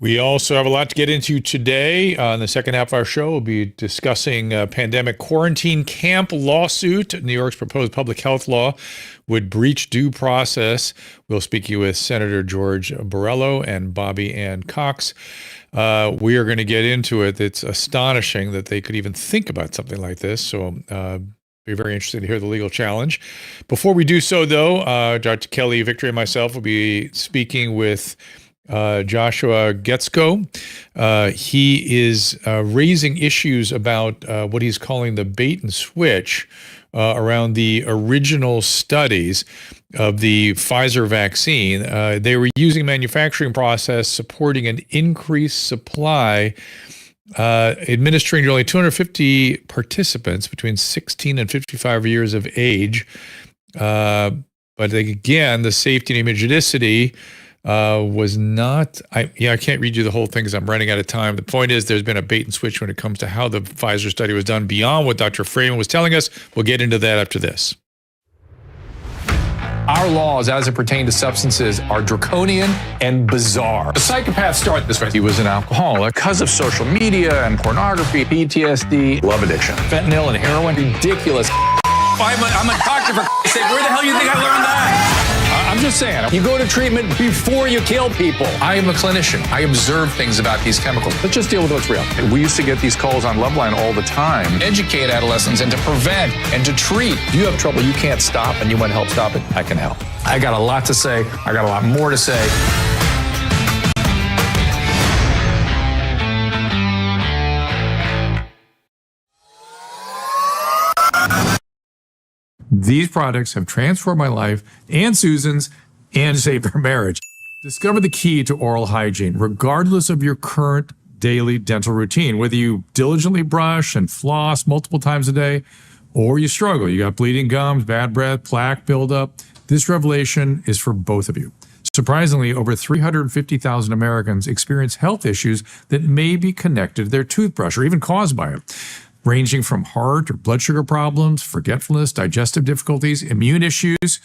We also have a lot to get into today. In the second half of our show, we'll be discussing pandemic quarantine camp lawsuit. New York's proposed public health law would breach due process. We'll speak with Senator George Borrello and Bobbie Ann Cox. We are going to get into it. It's astonishing that they could even think about something like this. So be very interested to hear the legal challenge. Before we do so, though, Dr. Kelly, Victory, and myself will be speaking with Joshua Guetzkow. He is raising issues about what he's calling the bait and switch around the original studies of the Pfizer vaccine. They were using a manufacturing process supporting an increased supply, administering to only 250 participants between 16 and 55 years of age. But again, the safety and immunogenicity was not, I can't read you the whole thing because I'm running out of time. The point is there's been a bait and switch when it comes to how the Pfizer study was done beyond what Dr. Freeman was telling us. We'll get into that after this. Our laws as it pertains to substances are draconian and bizarre. The psychopaths start this way. He was an alcoholic because of social media and pornography, PTSD, love addiction, fentanyl and heroin. Ridiculous. I'm a doctor, for sake. Where the hell do you think I learned that? I'm just saying, you go to treatment before you kill people. I am a clinician. I observe things about these chemicals. Let's just deal with what's real. We used to get these calls on Loveline all the time. Educate adolescents and to prevent and to treat. If you have trouble you can't stop and you want help stop it, I can help. I got a lot to say. I got a lot more to say. These products have transformed my life and Susan's and saved our marriage. Discover the key to oral hygiene, regardless of your current daily dental routine. Whether you diligently brush and floss multiple times a day, or you struggle, you got bleeding gums, bad breath, plaque buildup, this revelation is for both of you. Surprisingly, over 350,000 Americans experience health issues that may be connected to their toothbrush or even caused by it, ranging from heart or blood sugar problems, forgetfulness, digestive difficulties, immune issues,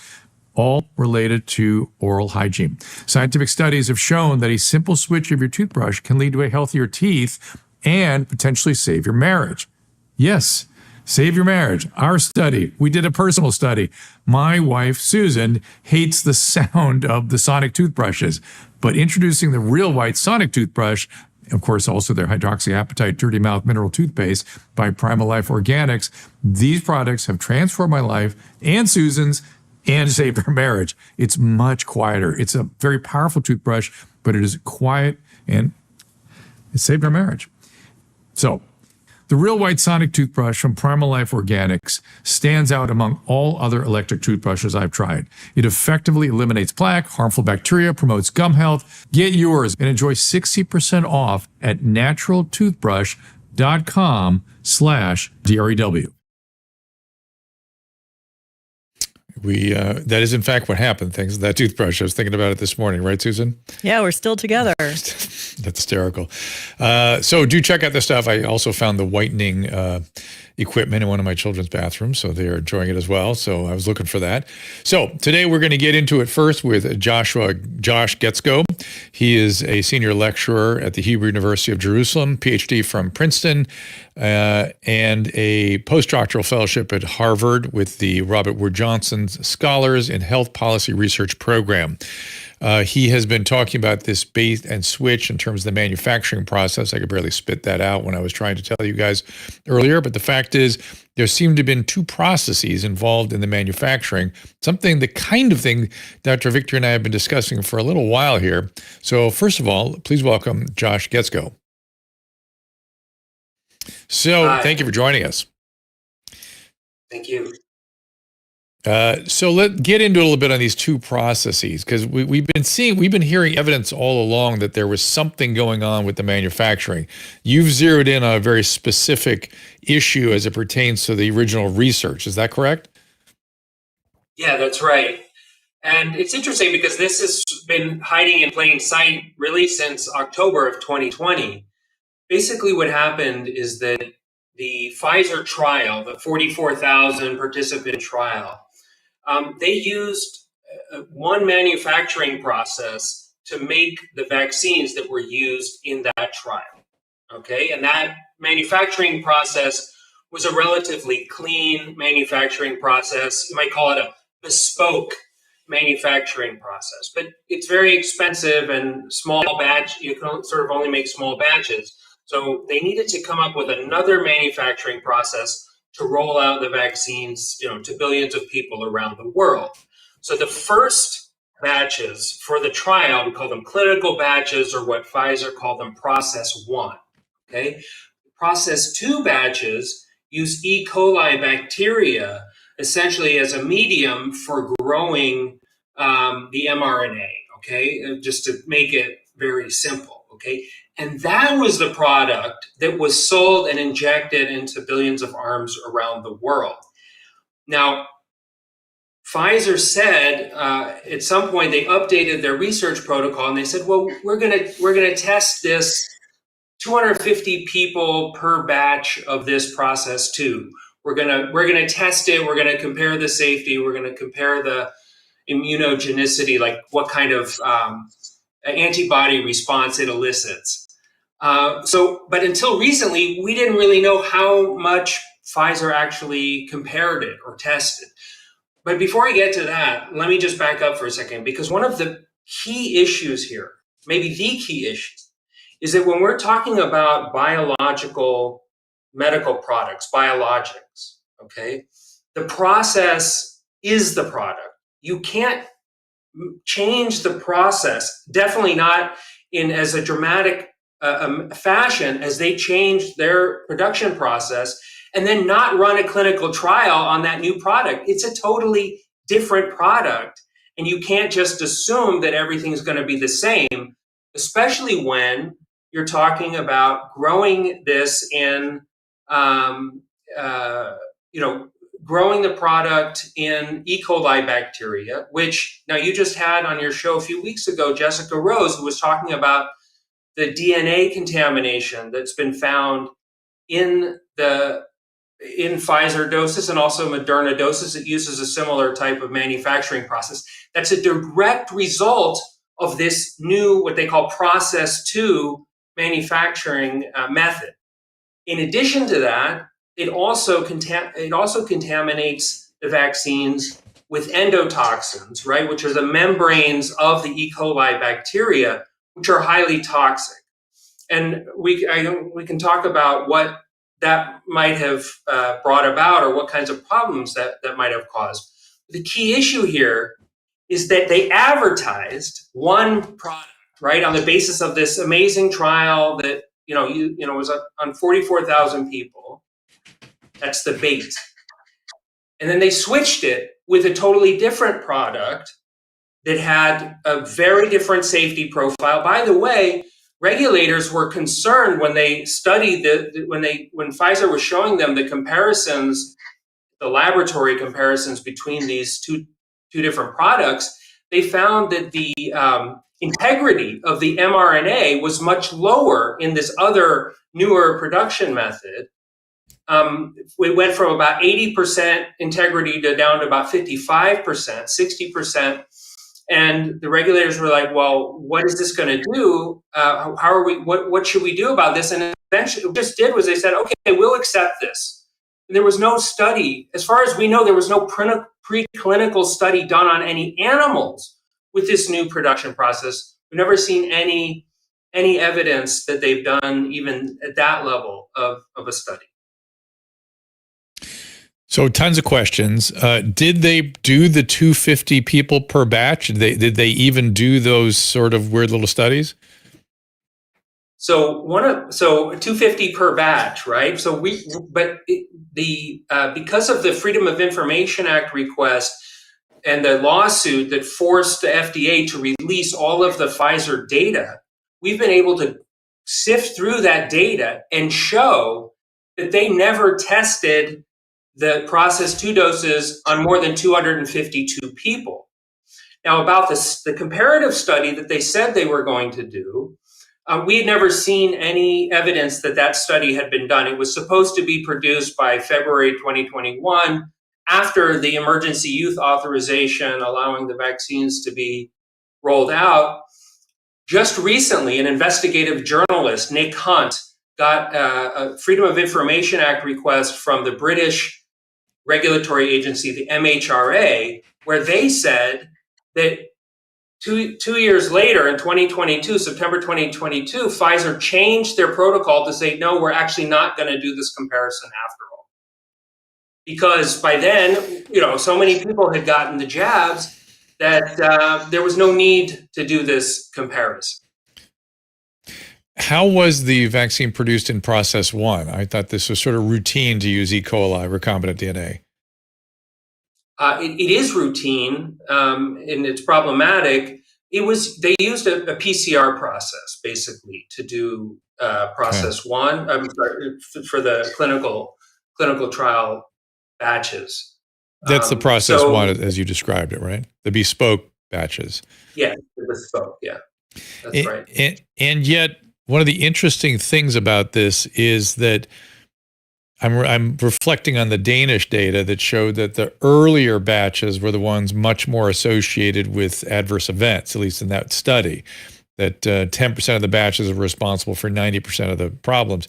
all related to oral hygiene. Scientific studies have shown that a simple switch of your toothbrush can lead to a healthier teeth and potentially save your marriage. Yes, save your marriage. Our study, we did a personal study. My wife, Susan, hates the sound of the Sonic toothbrushes, but introducing the Real White Sonic toothbrush, of course, also their hydroxyapatite dirty mouth mineral toothpaste by Primal Life Organics. These products have transformed my life and Susan's and saved our marriage. It's much quieter. It's a very powerful toothbrush, but it is quiet and it saved our marriage. So the Real White Sonic toothbrush from Primal Life Organics stands out among all other electric toothbrushes I've tried. It effectively eliminates plaque, harmful bacteria, promotes gum health. Get yours and enjoy 60% off at naturaltoothbrush.com/DREW. That is in fact what happened. Thanks to that toothbrush. I was thinking about it this morning, right, Susan? Yeah, we're still together. That's hysterical. So do check out this stuff. I also found the whitening equipment in one of my children's bathrooms, so they're enjoying it as well. So I was looking for that. So today we're going to get into it first with Josh Guetzkow. He is a senior lecturer at the Hebrew University of Jerusalem, PhD from Princeton, and a postdoctoral fellowship at Harvard with the Robert Wood Johnson Scholars in Health Policy Research Program. He has been talking about this bait and switch in terms of the manufacturing process. I could barely spit that out when I was trying to tell you guys earlier, but the fact is there seem to have been two processes involved in the manufacturing, the kind of thing Dr. Victor and I have been discussing for a little while here. So first of all, please welcome Josh Guetzkow. So Hi. Thank you for joining us. Thank you. So let's get into a little bit on these two processes, because we've been hearing evidence all along that there was something going on with the manufacturing. You've zeroed in on a very specific issue as it pertains to the original research. Is that correct? Yeah, that's right. And it's interesting because this has been hiding in plain sight really since October of 2020. Basically what happened is that the Pfizer trial, the 44,000 participant trial, they used one manufacturing process to make the vaccines that were used in that trial. Okay, and that manufacturing process was a relatively clean manufacturing process. You might call it a bespoke manufacturing process, but it's very expensive and small batch. You can sort of only make small batches. So they needed to come up with another manufacturing process to roll out the vaccines, to billions of people around the world. So the first batches for the trial, we call them clinical batches, or what Pfizer called them process 1. Okay, process 2 batches use E. coli bacteria essentially as a medium for growing the mRNA. Okay, just to make it very simple. Okay, and that was the product that was sold and injected into billions of arms around the world. Now, Pfizer said at some point they updated their research protocol and they said, well, we're gonna test this 250 people per batch of this process 2. We're gonna test it. We're gonna compare the safety. We're gonna compare the immunogenicity, like what kind of antibody response it elicits. But until recently, we didn't really know how much Pfizer actually compared it or tested. But before I get to that, let me just back up for a second, because one of the key issues here, maybe the key issue, is that when we're talking about biological medical products, biologics, okay, the process is the product. You can't change the process, definitely not in as a dramatic fashion as they changed their production process, and then not run a clinical trial on that new product. It's a totally different product, and you can't just assume that everything's going to be the same, especially when you're talking about growing this in, growing the product in E. coli bacteria, which now you just had on your show a few weeks ago, Jessica Rose, who was talking about the DNA contamination that's been found in Pfizer doses and also Moderna doses. It uses a similar type of manufacturing process. That's a direct result of this new, what they call process 2 manufacturing method. In addition to that, it also contaminates the vaccines with endotoxins, right, which are the membranes of the E. coli bacteria, which are highly toxic. And we can talk about what that might have brought about or what kinds of problems that might have caused. The key issue here is that they advertised one product, right, on the basis of this amazing trial that was on 44,000 people. That's the bait. And then they switched it with a totally different product that had a very different safety profile. By the way, regulators were concerned when they studied when Pfizer was showing them the comparisons, the laboratory comparisons between these two different products. They found that the integrity of the mRNA was much lower in this other newer production method. We went from about 80% integrity down to about 55%, 60%. And the regulators were like, well, what is this going to do? What should we do about this? And eventually what they just did was they said, okay, we'll accept this. And there was no study, as far as we know, there was no preclinical study done on any animals with this new production process. We've never seen any evidence that they've done even at that level of a study. So tons of questions. Did they do the 250 people per batch? Did they even do those sort of weird little studies? So 250 per batch, right? So because of the Freedom of Information Act request and the lawsuit that forced the FDA to release all of the Pfizer data, we've been able to sift through that data and show that they never tested the process 2 doses on more than 252 people. Now, about the comparative study that they said they were going to do, we had never seen any evidence that study had been done. It was supposed to be produced by February 2021, after the emergency use authorization allowing the vaccines to be rolled out. Just recently, an investigative journalist, Nick Hunt, got a Freedom of Information Act request from the British regulatory agency, the MHRA, where they said that two years later, in 2022, September 2022, Pfizer changed their protocol to say, no, we're actually not going to do this comparison after all. Because by then, so many people had gotten the jabs that there was no need to do this comparison. How was the vaccine produced in process one? I thought this was sort of routine to use E. coli, recombinant DNA. It is routine, and it's problematic. They used a PCR process basically to do process one. I'm sorry, for the clinical trial batches. That's the process one, as you described it, right? The bespoke batches. Yeah, the bespoke. Yeah, that's right. And yet, one of the interesting things about this is that I'm reflecting on the Danish data that showed that the earlier batches were the ones much more associated with adverse events, at least in that study, that 10% of the batches are responsible for 90% of the problems.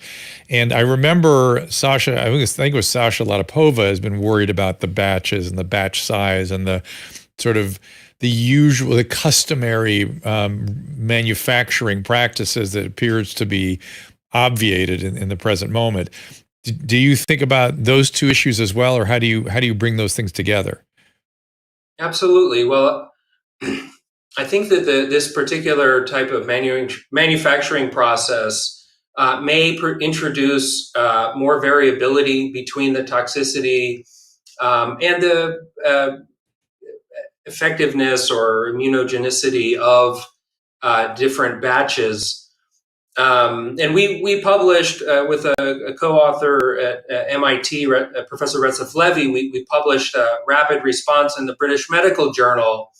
And I remember Sasha, I think it was Sasha Latipova, has been worried about the batches and the batch size and the sort of the customary manufacturing practices that appears to be obviated in the present moment. Do you think about those two issues as well, or how do you bring those things together? Absolutely. Well, I think that this particular type of manufacturing process may introduce more variability between the toxicity and the effectiveness or immunogenicity of different batches. And we published with a co-author at MIT, Professor Retzef Levy, we published a rapid response in the British Medical Journal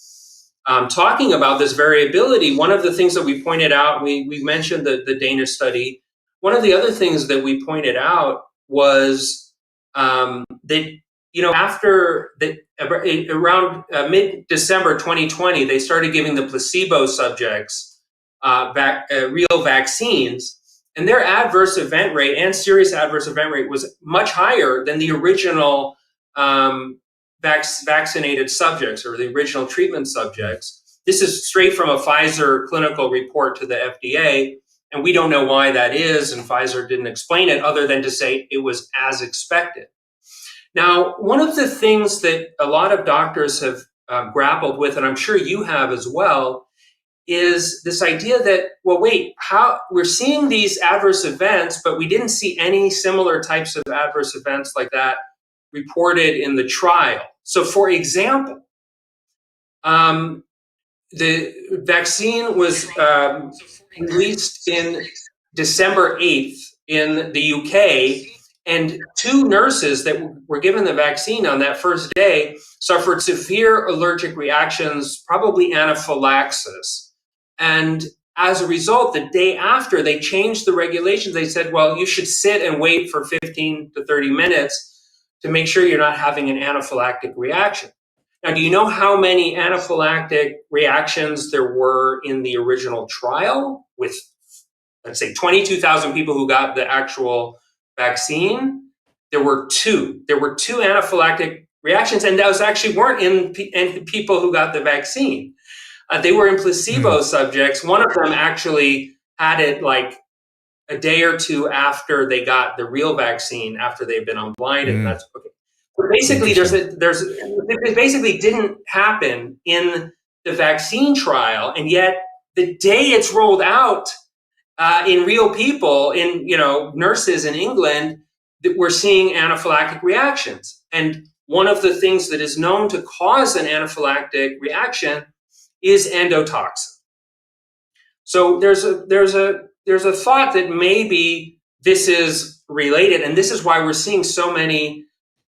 talking about this variability. One of the things that we pointed out, we mentioned the Danish study. One of the other things that we pointed out was that, after around mid-December 2020, they started giving the placebo subjects real vaccines, and their adverse event rate and serious adverse event rate was much higher than the original vaccinated subjects or the original treatment subjects. This is straight from a Pfizer clinical report to the FDA, and we don't know why that is, and Pfizer didn't explain it other than to say it was as expected. Now, one of the things that a lot of doctors have grappled with, and I'm sure you have as well, is this idea that, well, wait, how we're seeing these adverse events, but we didn't see any similar types of adverse events like that reported in the trial. So, for example, the vaccine was released in December 8th in the UK, and 2 nurses that were given the vaccine on that first day suffered severe allergic reactions, probably anaphylaxis. And as a result, the day after, they changed the regulations. They said, well, you should sit and wait for 15 to 30 minutes to make sure you're not having an anaphylactic reaction. Now, do you know how many anaphylactic reactions there were in the original trial with, let's say, 22,000 people who got the actual vaccine? There were 2. There were 2 anaphylactic reactions, and those actually weren't in people who got the vaccine. They were in placebo subjects. One of them actually had it like a day or 2 after they got the real vaccine, after they've been unblinded. That's okay. But basically, it basically didn't happen in the vaccine trial, and yet the day it's rolled out in real people, in nurses in England, that we're seeing anaphylactic reactions. And one of the things that is known to cause an anaphylactic reaction is endotoxin. So there's a thought that maybe this is related, and this is why we're seeing so many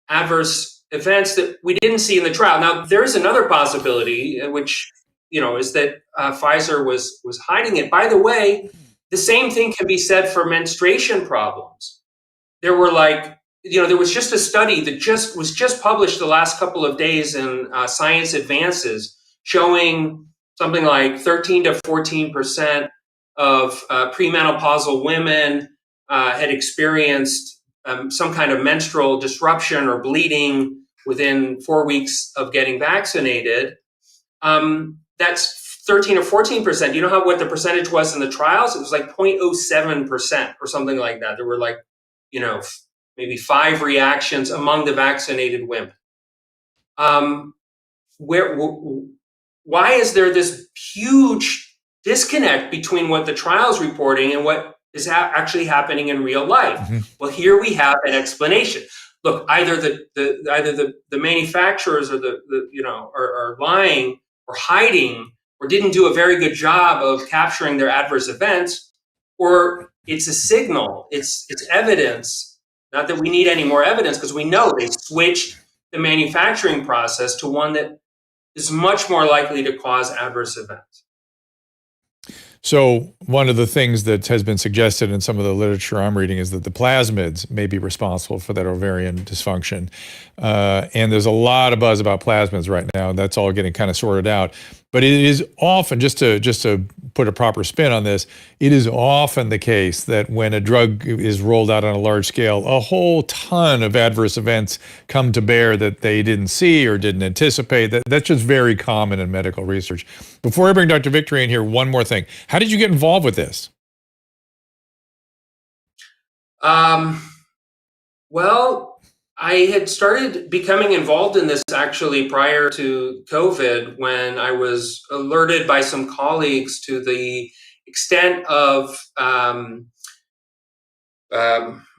adverse events that we didn't see in the trial. Now, there is another possibility, which is that Pfizer was hiding it. By the way, the same thing can be said for menstruation problems. There were there was just a study that was just published the last couple of days in Science Advances showing something like 13 to 14% of premenopausal women had experienced some kind of menstrual disruption or bleeding within 4 weeks of getting vaccinated. That's 13 or 14%. You know what the percentage was in the trials? It was like 0.07% or something like that. There were like, maybe 5 reactions among the vaccinated women. Why is there this huge disconnect between what the trial's reporting and what is actually happening in real life? Mm-hmm. Well, here we have an explanation. Look, either the manufacturers or are lying or hiding or didn't do a very good job of capturing their adverse events, or it's a signal. It's evidence. Not that we need any more evidence, because we know they switched the manufacturing process to one that is much more likely to cause adverse events. So one of the things that has been suggested in some of the literature I'm reading is that the plasmids may be responsible for that ovarian dysfunction. And there's a lot of buzz about plasmids right now. That's all getting kind of sorted out. But it is often, just to put a proper spin on this, it is often the case that when a drug is rolled out on a large scale, a whole ton of adverse events come to bear that they didn't see or didn't anticipate. That's just very common in medical research. Before I bring Dr. Victory in here, one more thing. How did you get involved with this? Well, I had started becoming involved in this actually prior to COVID, when I was alerted by some colleagues to the extent of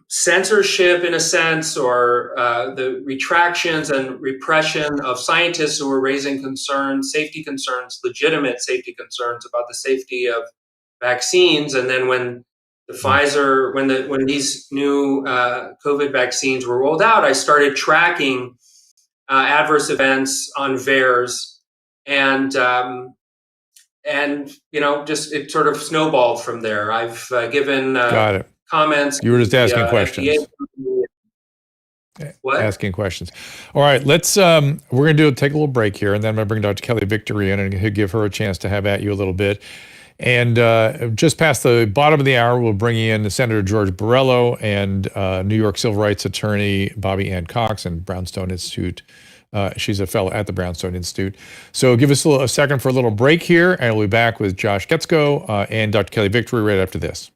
censorship, in a sense, or the retractions and repression of scientists who were raising concerns, safety concerns, legitimate safety concerns about the safety of vaccines. And then when the Pfizer, when these new COVID vaccines were rolled out, I started tracking adverse events on VAERS, and just it sort of snowballed from there. I've given comments. You were just asking questions. What? Asking questions. All right, let's. We're going to take a little break here, and then I'm going to bring Dr. Kelly Victory in and give her a chance to have at you a little bit. And just past the bottom of the hour, we'll bring in Senator George Borrello and New York civil rights attorney Bobbie Ann Cox and Brownstone Institute. She's a fellow at the Brownstone Institute. So give us a second for a little break here, and we'll be back with Josh Guetzkow and Dr. Kelly Victory right after this.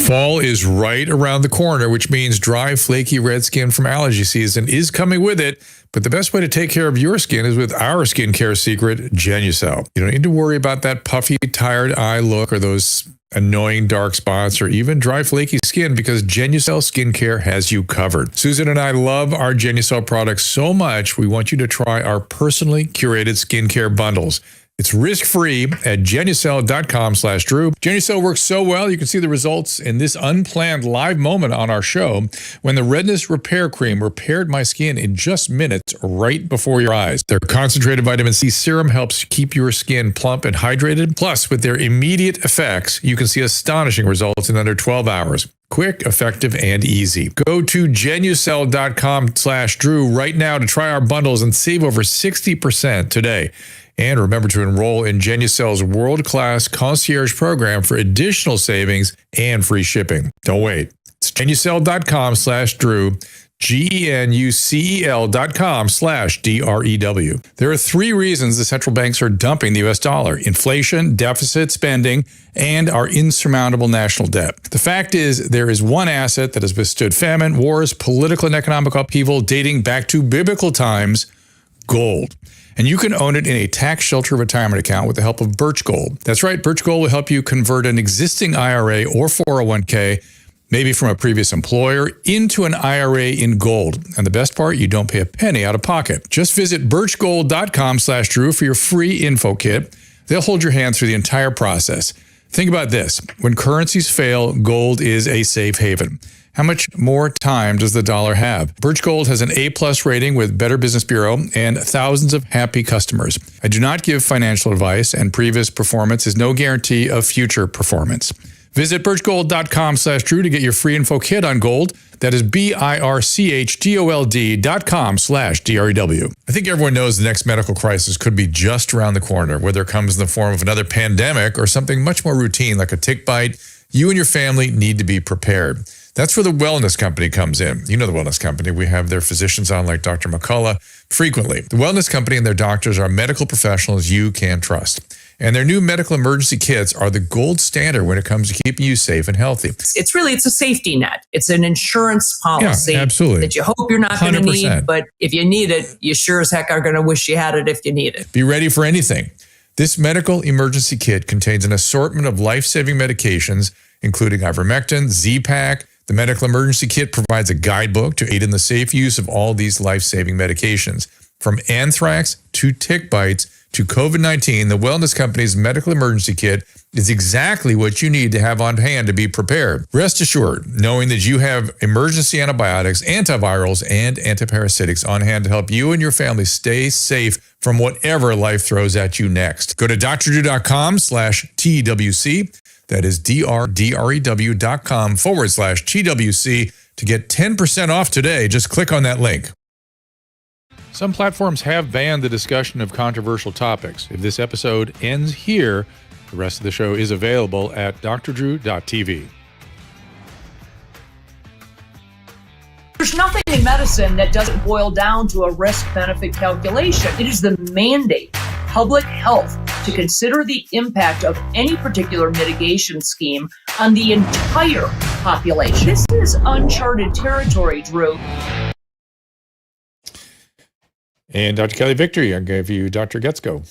Fall is right around the corner, which means dry, flaky red skin from allergy season is coming with it. But the best way to take care of your skin is with our skincare secret, Genucel. You don't need to worry about that puffy, tired eye look or those annoying dark spots or even dry, flaky skin, because Genucel Skincare has you covered. Susan and I love our Genucel products so much, we want you to try our personally curated skincare bundles. It's risk-free at Genucel.com/Drew. Genucel works so well, you can see the results in this unplanned live moment on our show when the Redness Repair Cream repaired my skin in just minutes right before your eyes. Their concentrated vitamin C serum helps keep your skin plump and hydrated. Plus, with their immediate effects, you can see astonishing results in under 12 hours. Quick, effective, and easy. Go to Genucel.com/Drew right now to try our bundles and save over 60% today. And remember to enroll in Genucel's world-class concierge program for additional savings and free shipping. Don't wait. It's Genucel.com/Drew, GENUCEL.com/DREW. There are 3 reasons the central banks are dumping the U.S. dollar: inflation, deficit spending, and our insurmountable national debt. The fact is, there is one asset that has withstood famine, wars, political and economic upheaval dating back to biblical times: gold. And you can own it in a tax-sheltered retirement account with the help of Birch Gold. That's right, Birch Gold will help you convert an existing IRA or 401k, maybe from a previous employer, into an IRA in gold. And the best part, you don't pay a penny out of pocket. Just visit birchgold.com/Drew for your free info kit. They'll hold your hand through the entire process. Think about this. When currencies fail, gold is a safe haven. How much more time does the dollar have? Birch Gold has an A+ rating with Better Business Bureau and thousands of happy customers. I do not give financial advice, and previous performance is no guarantee of future performance. Visit birchgold.com/Drew to get your free info kit on gold. That is BIRCHGOLD.com/DREW. I think everyone knows the next medical crisis could be just around the corner, whether it comes in the form of another pandemic or something much more routine like a tick bite. You and your family need to be prepared. That's where the Wellness Company comes in. You know the Wellness Company. We have their physicians on like Dr. McCullough frequently. The Wellness Company and their doctors are medical professionals you can trust. And their new medical emergency kits are the gold standard when it comes to keeping you safe and healthy. It's a safety net. It's an insurance policy absolutely. that you hope you're not going to 100%. need, but if you need it, you sure as heck are going to wish you had it if you need it. Be ready for anything. This medical emergency kit contains an assortment of life-saving medications, including ivermectin, Z-Pak. The medical emergency kit provides a guidebook to aid in the safe use of all these life-saving medications. From anthrax to tick bites to COVID-19, the Wellness Company's medical emergency kit is exactly what you need to have on hand to be prepared. Rest assured, knowing that you have emergency antibiotics, antivirals, and antiparasitics on hand to help you and your family stay safe from whatever life throws at you next. Go to drdrew.com/TWC. That is DRDREW.com/TWC to get 10% off today. Just click on that link. Some platforms have banned the discussion of controversial topics. If this episode ends here, the rest of the show is available at drdrew.tv. There's nothing in medicine that doesn't boil down to a risk-benefit calculation. It is the mandate of public health to consider the impact of any particular mitigation scheme on the entire population. This is uncharted territory, Drew. And Dr. Kelly Victory, I gave you Dr. Guetzkow.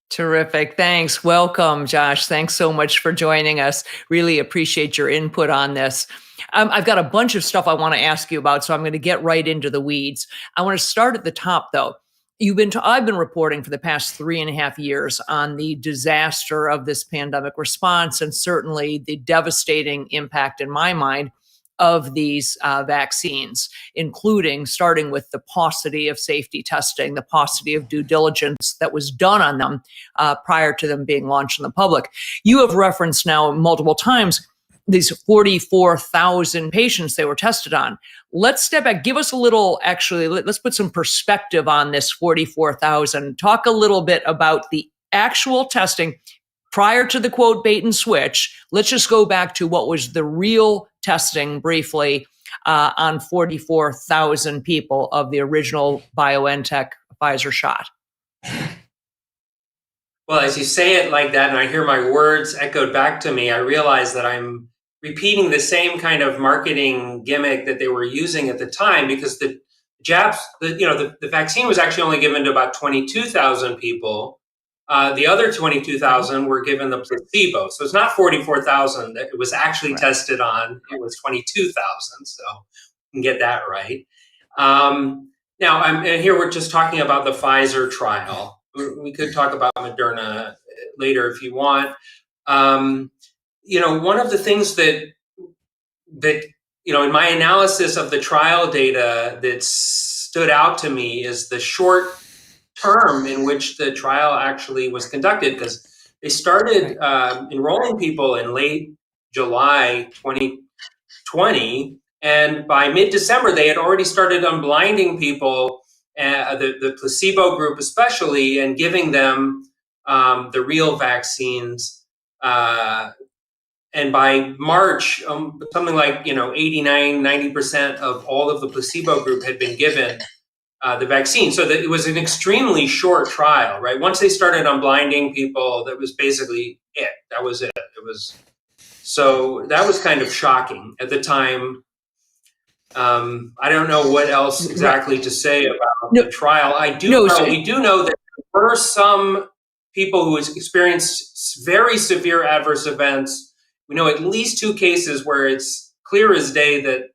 Terrific. Thanks. Welcome, Josh. Thanks so much for joining us. Really appreciate your input on this. I've got a bunch of stuff I want to ask you about, so I'm going to get right into the weeds. I want to start at the top, though. I've been reporting for the past 3.5 years on the disaster of this pandemic response and certainly the devastating impact, in my mind, of these vaccines, including starting with the paucity of safety testing, the paucity of due diligence that was done on them prior to them being launched in the public. You have referenced now multiple times these 44,000 patients they were tested on. Let's step back. Give us a little, let's put some perspective on this 44,000. Talk a little bit about the actual testing prior to the quote bait and switch. Let's just go back to what was the real testing briefly on 44,000 people of the original BioNTech Pfizer shot. Well, as you say it like that, and I hear my words echoed back to me, I realize that I'm repeating the same kind of marketing gimmick that they were using at the time, because the vaccine was actually only given to about 22,000 people. The other 22,000 were given the placebo. So it's not 44,000 that it was actually tested on. It was 22,000. So you can get that right. Now, here we're just talking about the Pfizer trial. We could talk about Moderna later if you want. One of the things that in my analysis of the trial data that stood out to me is the short term in which the trial actually was conducted, because they started enrolling people in late July 2020, and by mid-December they had already started unblinding people, the placebo group especially, and giving them the real vaccines. And by March, something like 89-90% of all of the placebo group had been given the vaccine. So that it was an extremely short trial, right? Once they started unblinding people, that was basically it. That was it. So that was kind of shocking at the time. I don't know what else exactly to say about the trial. We do know that there were some people who experienced very severe adverse events. We know at least 2 cases where it's clear as day that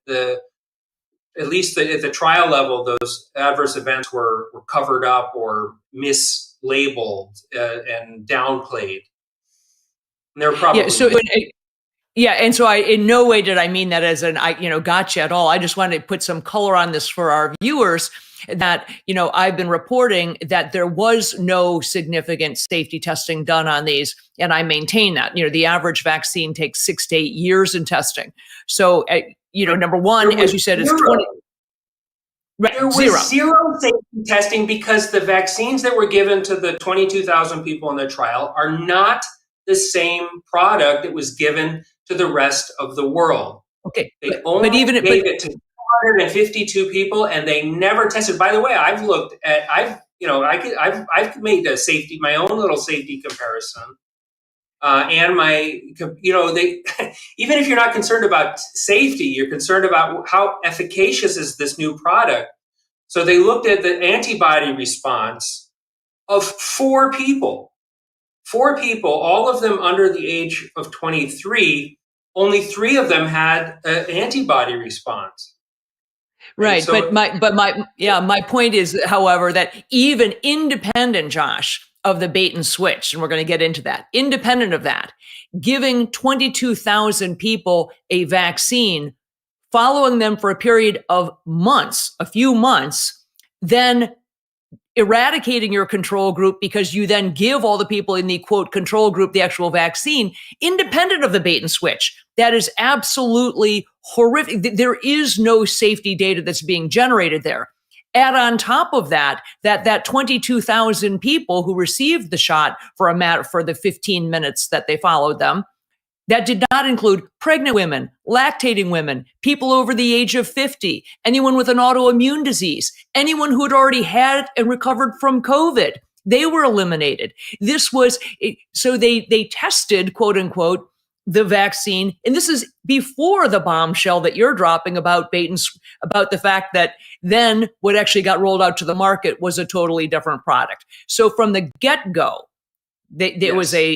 at least at the trial level, those adverse events were covered up or mislabeled and downplayed. And they were probably and so I in no way did I mean that as an gotcha at all. I just wanted to put some color on this for our viewers. that, I've been reporting that there was no significant safety testing done on these. And I maintain that, the average vaccine takes 6 to 8 years in testing. So, number one, as you said, it's 20. Right, there was zero safety testing because the vaccines that were given to the 22,000 people in the trial are not the same product that was given to the rest of the world. Okay, They only gave it to 252 people, and they never tested. By the way, I've made a safety, my own little safety comparison, and they even if you're not concerned about safety, you're concerned about how efficacious is this new product. So they looked at the antibody response of 4 people. 4 people, all of them under the age of 23. Only 3 of them had an antibody response. Right. So, my point is, however, that even independent, Josh, of the bait and switch, and we're going to get into that, independent of that, giving 22,000 people a vaccine, following them for a period of months, a few months, then eradicating your control group because you then give all the people in the quote control group the actual vaccine, independent of the bait and switch. That is absolutely horrific. There is no safety data that's being generated there. Add on top of that 22,000 people who received the shot for the 15 minutes that they followed them. That did not include pregnant women, lactating women, people over the age of 50, anyone with an autoimmune disease, anyone who had already had and recovered from COVID. They were eliminated. So they tested, quote unquote, the vaccine. And this is before the bombshell that you're dropping about about the fact that then what actually got rolled out to the market was a totally different product. So from the get-go, there was a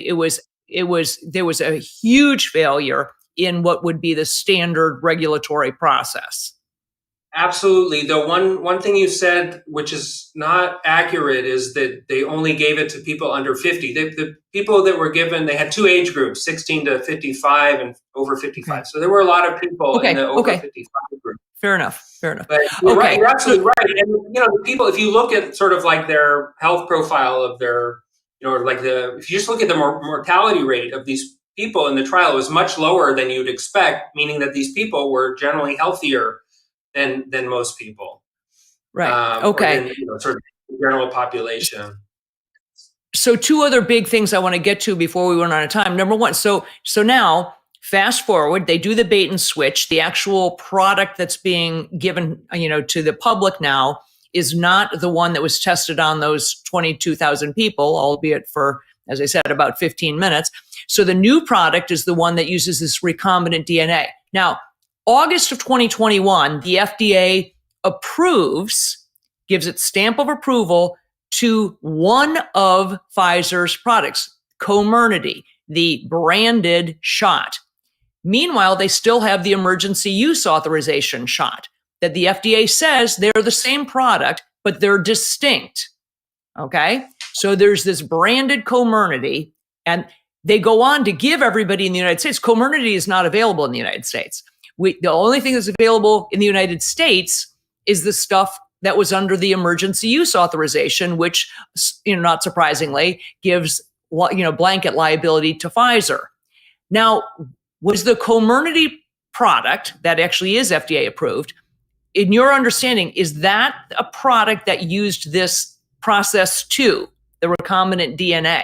huge failure in what would be the standard regulatory process. Absolutely. The one thing you said, which is not accurate, is that they only gave it to people under 50. The people that were given, they had 2 age groups, 16 to 55 and over 55. Okay. So there were a lot of people in the over 55 group. Fair enough. But you're right. You're absolutely right. And the people, if you look at sort of like their health profile of their, if you just look at the mortality rate of these people in the trial, it was much lower than you'd expect, meaning that these people were generally healthier than most people. Right. Okay. Than, sort of the general population. So 2 other big things I want to get to before we run out of time. Number one, so now fast forward, they do the bait and switch. The actual product that's being given, to the public now is not the one that was tested on those 22,000 people, albeit for, as I said, about 15 minutes. So the new product is the one that uses this recombinant DNA. Now, August of 2021, the FDA gives its stamp of approval to one of Pfizer's products, Comirnaty, the branded shot. Meanwhile, they still have the emergency use authorization shot that the FDA says they're the same product, but they're distinct. Okay? So there's this branded Comirnaty, and they go on to give everybody in the United States. Comirnaty is not available in the United States. The only thing that's available in the United States is the stuff that was under the emergency use authorization, which, not surprisingly, gives, blanket liability to Pfizer. Now, was the Comirnaty product that actually is FDA approved, in your understanding, is that a product that used this process too, the recombinant DNA?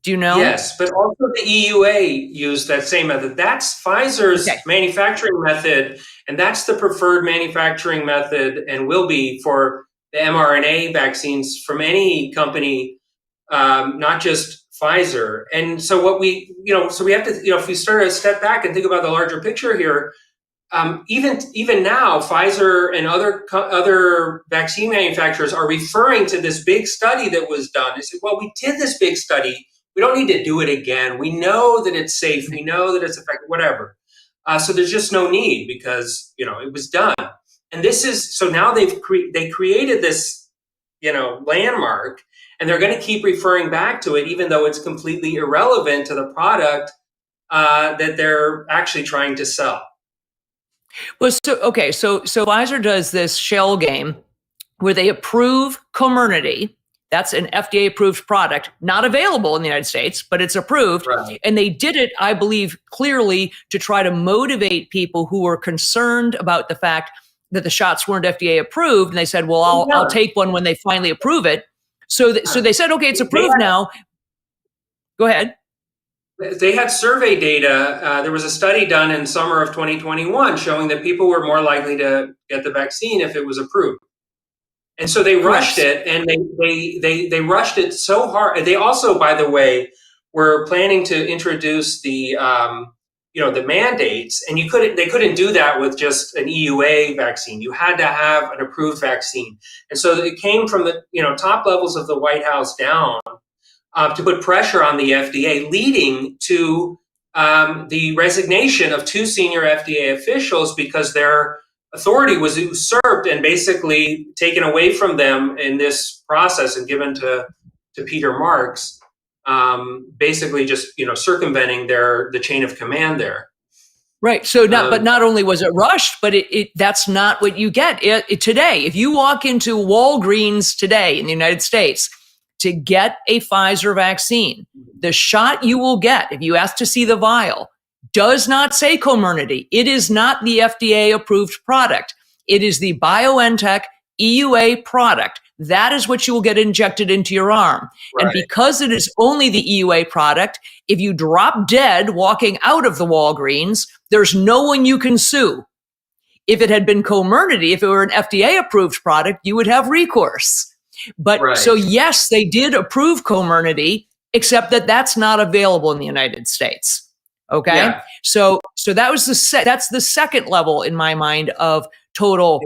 Do you know? Yes, but also the EUA used that same method. That's Pfizer's manufacturing method, and that's the preferred manufacturing method and will be for the mRNA vaccines from any company, not just Pfizer. And so what we have to, if we start to step back and think about the larger picture here, even now, Pfizer and other vaccine manufacturers are referring to this big study that was done. They said, well, we did this big study. We don't need to do it again. We know that it's safe. We know that it's effective, whatever. So there's just no need because, it was done. And this is, so now they created this, landmark, and they're going to keep referring back to it, even though it's completely irrelevant to the product that they're actually trying to sell. Well, so Pfizer does this shell game where they approve Comirnaty. That's an FDA approved product, not available in the United States, but it's approved. Right. And they did it, I believe, clearly to try to motivate people who were concerned about the fact that the shots weren't FDA approved. And they said, well, I'll take one when they finally approve it. So they said, okay, it's approved now. Go ahead. They had survey data. There was a study done in summer of 2021 showing that people were more likely to get the vaccine if it was approved. And so they rushed it, and they rushed it so hard. They also, by the way, were planning to introduce the the mandates, and they couldn't do that with just an EUA vaccine. You had to have an approved vaccine, and so it came from the top levels of the White House down to put pressure on the FDA, leading to the resignation of 2 senior FDA officials because their authority was usurped and basically taken away from them in this process and given to Peter Marks, basically just circumventing the chain of command there. Right. So but not only was it rushed, but that's not what you get today. If you walk into Walgreens today in the United States to get a Pfizer vaccine, the shot you will get, if you ask to see the vial, does not say Comirnaty. It is not the FDA approved product. It is the BioNTech EUA product. That is what you will get injected into your arm. Right. And because it is only the EUA product, if you drop dead walking out of the Walgreens, there's no one you can sue. If it had been Comirnaty, if it were an FDA approved product, you would have recourse. But so yes, they did approve Comirnaty, except that that's not available in the United States. Okay. Yeah. So that was that's the second level in my mind of total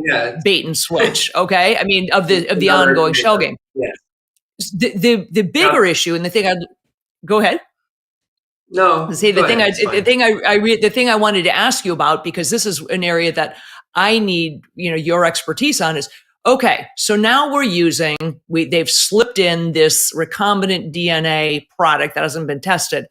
bait and switch. Okay. I mean, of the ongoing shell game. Yeah. The bigger issue, and the thing go ahead. No. Say the thing I wanted to ask you about, because this is an area that I need, your expertise on, is okay. So now they've slipped in this recombinant DNA product that hasn't been tested.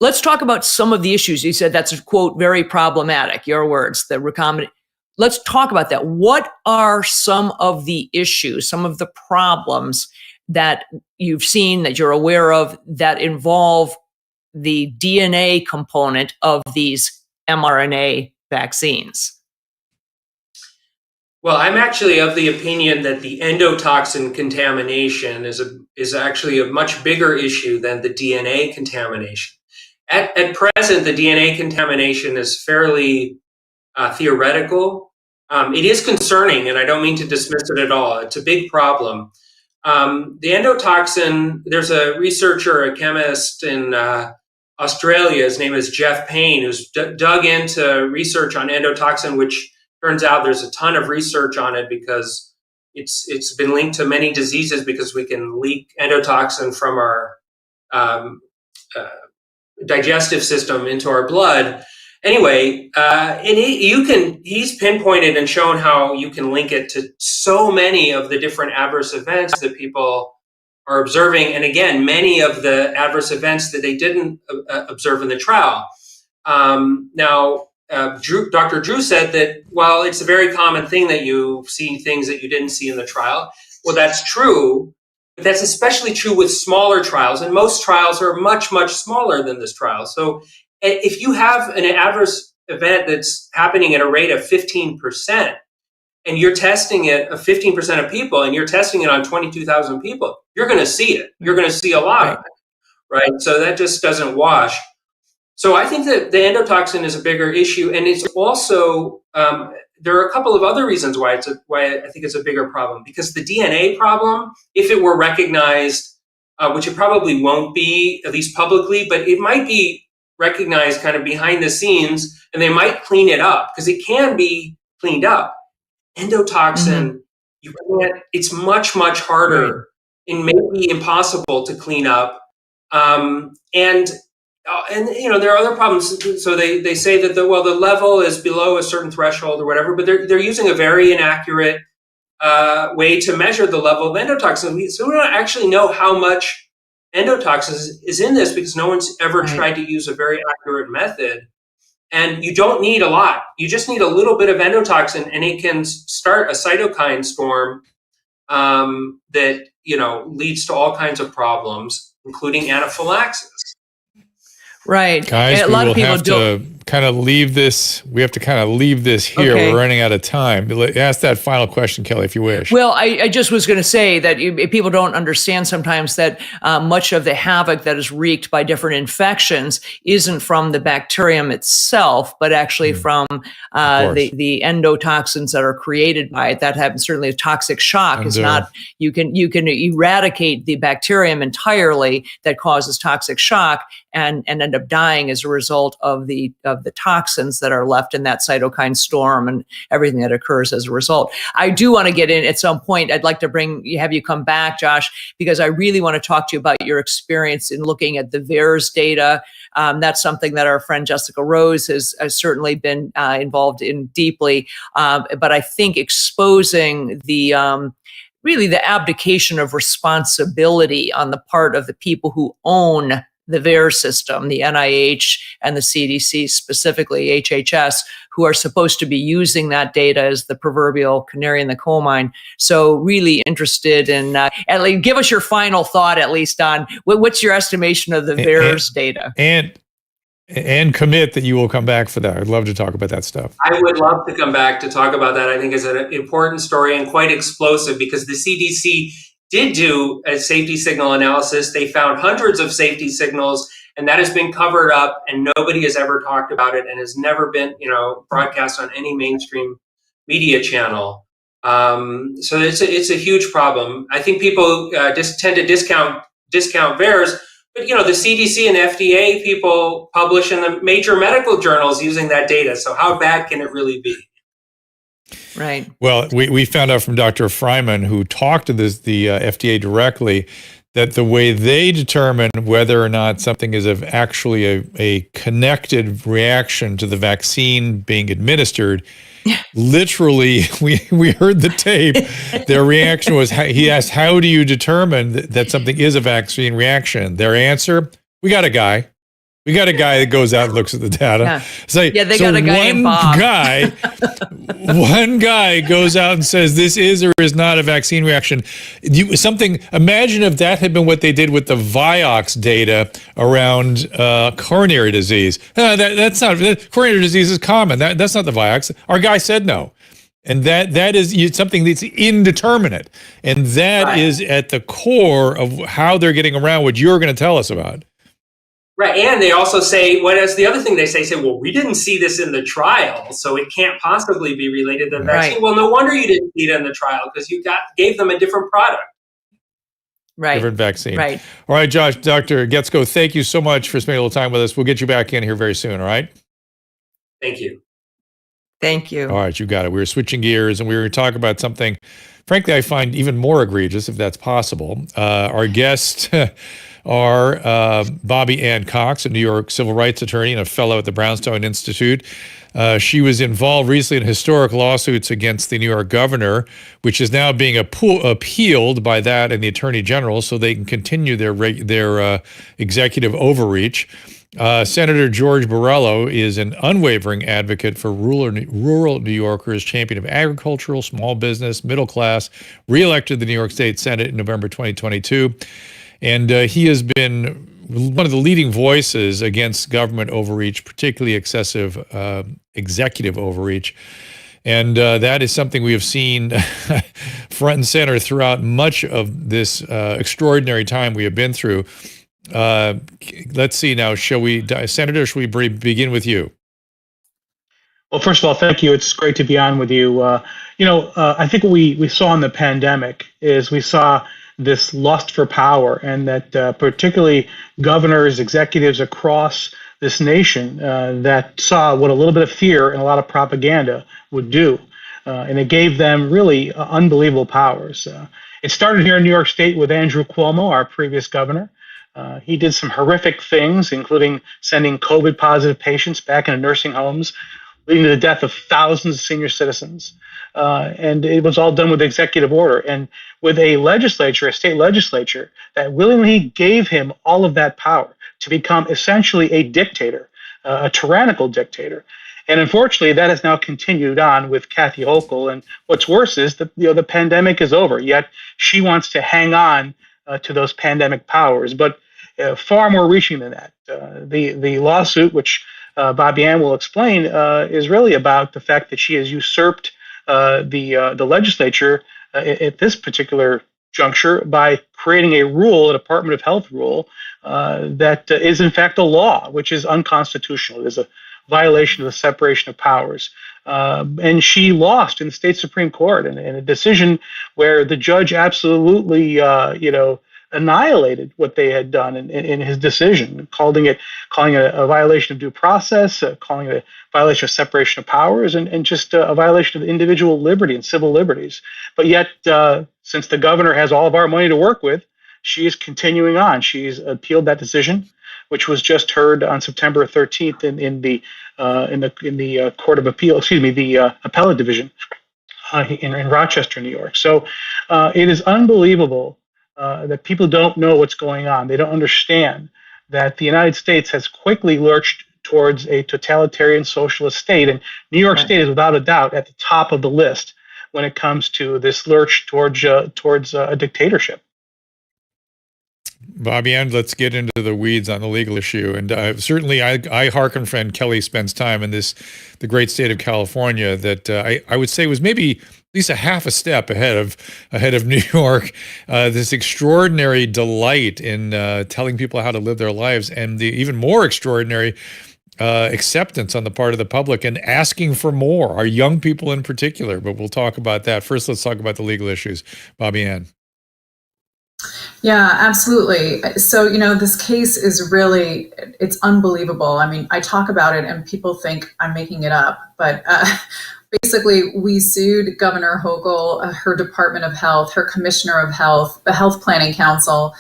Let's talk about some of the issues. You said that's, quote, very problematic, your words, the recombinant. Let's talk about that. What are some of the issues, some of the problems that you've seen, that you're aware of, that involve the DNA component of these mRNA vaccines? Well, I'm actually of the opinion that the endotoxin contamination is actually a much bigger issue than the DNA contamination. At present, the DNA contamination is fairly theoretical. It is concerning, and I don't mean to dismiss it at all. It's a big problem. The endotoxin, there's a researcher, a chemist in Australia, his name is Jeff Payne, who's dug into research on endotoxin, which turns out there's a ton of research on it because it's been linked to many diseases because we can leak endotoxin from our digestive system into our blood. Anyway, he's pinpointed and shown how you can link it to so many of the different adverse events that people are observing. And again, many of the adverse events that they didn't observe in the trial. Now, Dr. Drew said that, well, it's a very common thing that you see things that you didn't see in the trial. Well, that's true. But that's especially true with smaller trials, and most trials are much, much smaller than this trial. So if you have an adverse event that's happening at a rate of 15%, and you're testing it of 15% of people, and you're testing it on 22,000 people, you're going to see it. You're going to see a lot of it, right? So that just doesn't wash. So I think that the endotoxin is a bigger issue, and it's also there are a couple of other reasons why I think it's a bigger problem. Because the DNA problem, if it were recognized, which it probably won't be, at least publicly, but it might be recognized kind of behind the scenes, and they might clean it up because it can be cleaned up. Endotoxin, it's much, much harder and maybe impossible to clean up. And there are other problems. So they say that the level is below a certain threshold or whatever, but they're using a very inaccurate way to measure the level of endotoxin. So we don't actually know how much endotoxin is in this because no one's ever tried to use a very accurate method. And you don't need a lot. You just need a little bit of endotoxin, and it can start a cytokine storm that leads to all kinds of problems, including anaphylaxis. Right. Guys, And a we lot will of people have to kind of leave this. We have to kind of leave this here. Okay. We're running out of time. Ask that final question, Kelly, if you wish. Well, I just was going to say that people don't understand sometimes that much of the havoc that is wreaked by different infections isn't from the bacterium itself, but actually from the endotoxins that are created by it. That happens. Certainly, a toxic shock is not. You can eradicate the bacterium entirely that causes toxic shock and end up dying as a result of the toxins that are left in that cytokine storm and everything that occurs as a result. I do want to get in at some point. I'd like to have you come back, Josh, because I really want to talk to you about your experience in looking at the VAERS data. That's something that our friend Jessica Rose has certainly been involved in deeply. But I think exposing really the abdication of responsibility on the part of the people who own the VAERS system, the NIH and the CDC, specifically HHS, who are supposed to be using that data as the proverbial canary in the coal mine. So really interested in, at least give us your final thought, at least on what's your estimation of the VAERS data. And commit that you will come back for that. I'd love to talk about that stuff. I would love to come back to talk about that. I think it's an important story and quite explosive because the CDC did do a safety signal analysis. They found hundreds of safety signals, and that has been covered up, and nobody has ever talked about it and has never been, broadcast on any mainstream media channel. So it's a huge problem. I think people just tend to discount VAERS, but the CDC and FDA people publish in the major medical journals using that data. So how bad can it really be? Right. Well, we found out from Dr. Fryman, who talked to the FDA directly, that the way they determine whether or not something is actually a connected reaction to the vaccine being administered, literally, we heard the tape. Their reaction was, he asked, how do you determine that something is a vaccine reaction? Their answer, we got a guy. We got a guy that goes out and looks at the data. Yeah, they got a guy named Bob. One guy goes out and says this is or is not a vaccine reaction. Imagine if that had been what they did with the Vioxx data around coronary disease. That's not coronary disease is common. That's not the Vioxx. Our guy said no. And that is something that's indeterminate. And that is at the core of how they're getting around what you're going to tell us about. Right, and they also say, what is the other thing they say, well, we didn't see this in the trial, so it can't possibly be related to the vaccine. Right. Well, no wonder you didn't see it in the trial, because you gave them a different product. Right. Different vaccine. Right. All right, Josh, Dr. Guetzkow, thank you so much for spending a little time with us. We'll get you back in here very soon, all right? Thank you. Thank you. All right, you got it. We were switching gears, and we were going to talk about something, frankly, I find even more egregious, if that's possible. Our guest... are Bobbie Ann Cox, a New York civil rights attorney and a fellow at the Brownstone Institute. She was involved recently in historic lawsuits against the New York governor, which is now being appealed by that and the attorney general so they can continue their executive overreach. Senator George Borrello is an unwavering advocate for rural New Yorkers, champion of agricultural, small business, middle class, reelected the New York State Senate in November 2022. And he has been one of the leading voices against government overreach, particularly excessive executive overreach. And that is something we have seen front and center throughout much of this extraordinary time we have been through. Let's see now, Senator, shall we begin with you? Well, first of all, thank you. It's great to be on with you. I think what we saw in the pandemic is we saw this lust for power, and that particularly governors, executives across this nation that saw what a little bit of fear and a lot of propaganda would do. And it gave them really unbelievable powers. It started here in New York State with Andrew Cuomo, our previous governor. He did some horrific things, including sending COVID-positive patients back into nursing homes, leading to the death of thousands of senior citizens. And it was all done with executive order and with a legislature, a state legislature, that willingly gave him all of that power to become essentially a dictator, a tyrannical dictator. And unfortunately, that has now continued on with Kathy Hochul. And what's worse is that the pandemic is over. Yet she wants to hang on to those pandemic powers, but far more reaching than that. The lawsuit, which Bobbie Ann will explain, is really about the fact that she has usurped the legislature at this particular juncture by creating a rule, a Department of Health rule, that is in fact a law, which is unconstitutional. It is a violation of the separation of powers. And she lost in the state Supreme Court in a decision where the judge absolutely, annihilated what they had done in his decision, calling it a violation of due process, calling it a violation of separation of powers, and just a violation of individual liberty and civil liberties. But yet, since the governor has all of our money to work with, she is continuing on. She's appealed that decision, which was just heard on September 13th in the Court of Appeal, the Appellate Division in Rochester, New York. So it is unbelievable that people don't know what's going on. They don't understand that the United States has quickly lurched towards a totalitarian socialist state, and New York State is without a doubt at the top of the list when it comes to this lurch towards a dictatorship. Bobbie Ann, let's get into the weeds on the legal issue. And certainly I hearken friend Kelly spends time in the great state of California that I would say was maybe at least a half a step ahead of New York. This extraordinary delight in telling people how to live their lives, and the even more extraordinary acceptance on the part of the public and asking for more, our young people in particular. But we'll talk about that. First, let's talk about the legal issues. Bobbie Ann. Yeah, absolutely. So, this case is really, it's unbelievable. I mean, I talk about it and people think I'm making it up, but basically we sued Governor Hochul, her Department of Health, her Commissioner of Health, the Health Planning Council.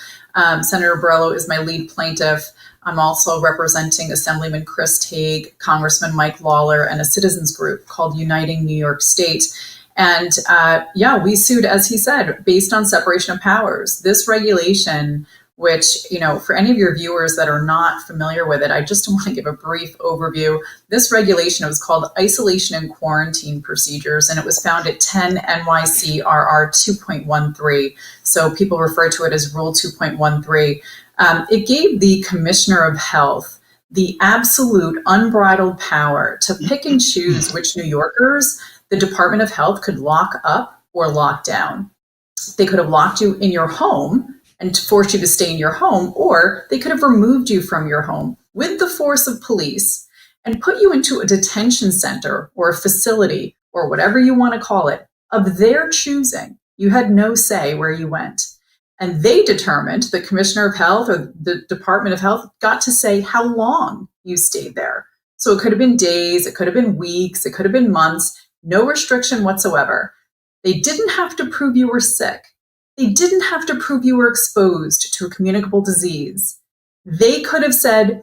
Senator Borrello is my lead plaintiff. I'm also representing Assemblyman Chris Tague, Congressman Mike Lawler, and a citizens group called Uniting New York State. And we sued, as he said, based on separation of powers. This regulation, which, for any of your viewers that are not familiar with it, I just want to give a brief overview. This regulation was called Isolation and Quarantine Procedures, and it was found at 10 NYCRR 2.13. So people refer to it as Rule 2.13. It gave the Commissioner of Health the absolute unbridled power to pick and choose which New Yorkers the Department of Health could lock up or lock down. They could have locked you in your home and forced you to stay in your home, or they could have removed you from your home with the force of police and put you into a detention center or a facility or whatever you want to call it of their choosing. You had no say where you went. And they determined, the Commissioner of Health or the Department of Health got to say how long you stayed there. So it could have been days, it could have been weeks, it could have been months. No restriction whatsoever. They didn't have to prove you were sick. They didn't have to prove you were exposed to a communicable disease. They could have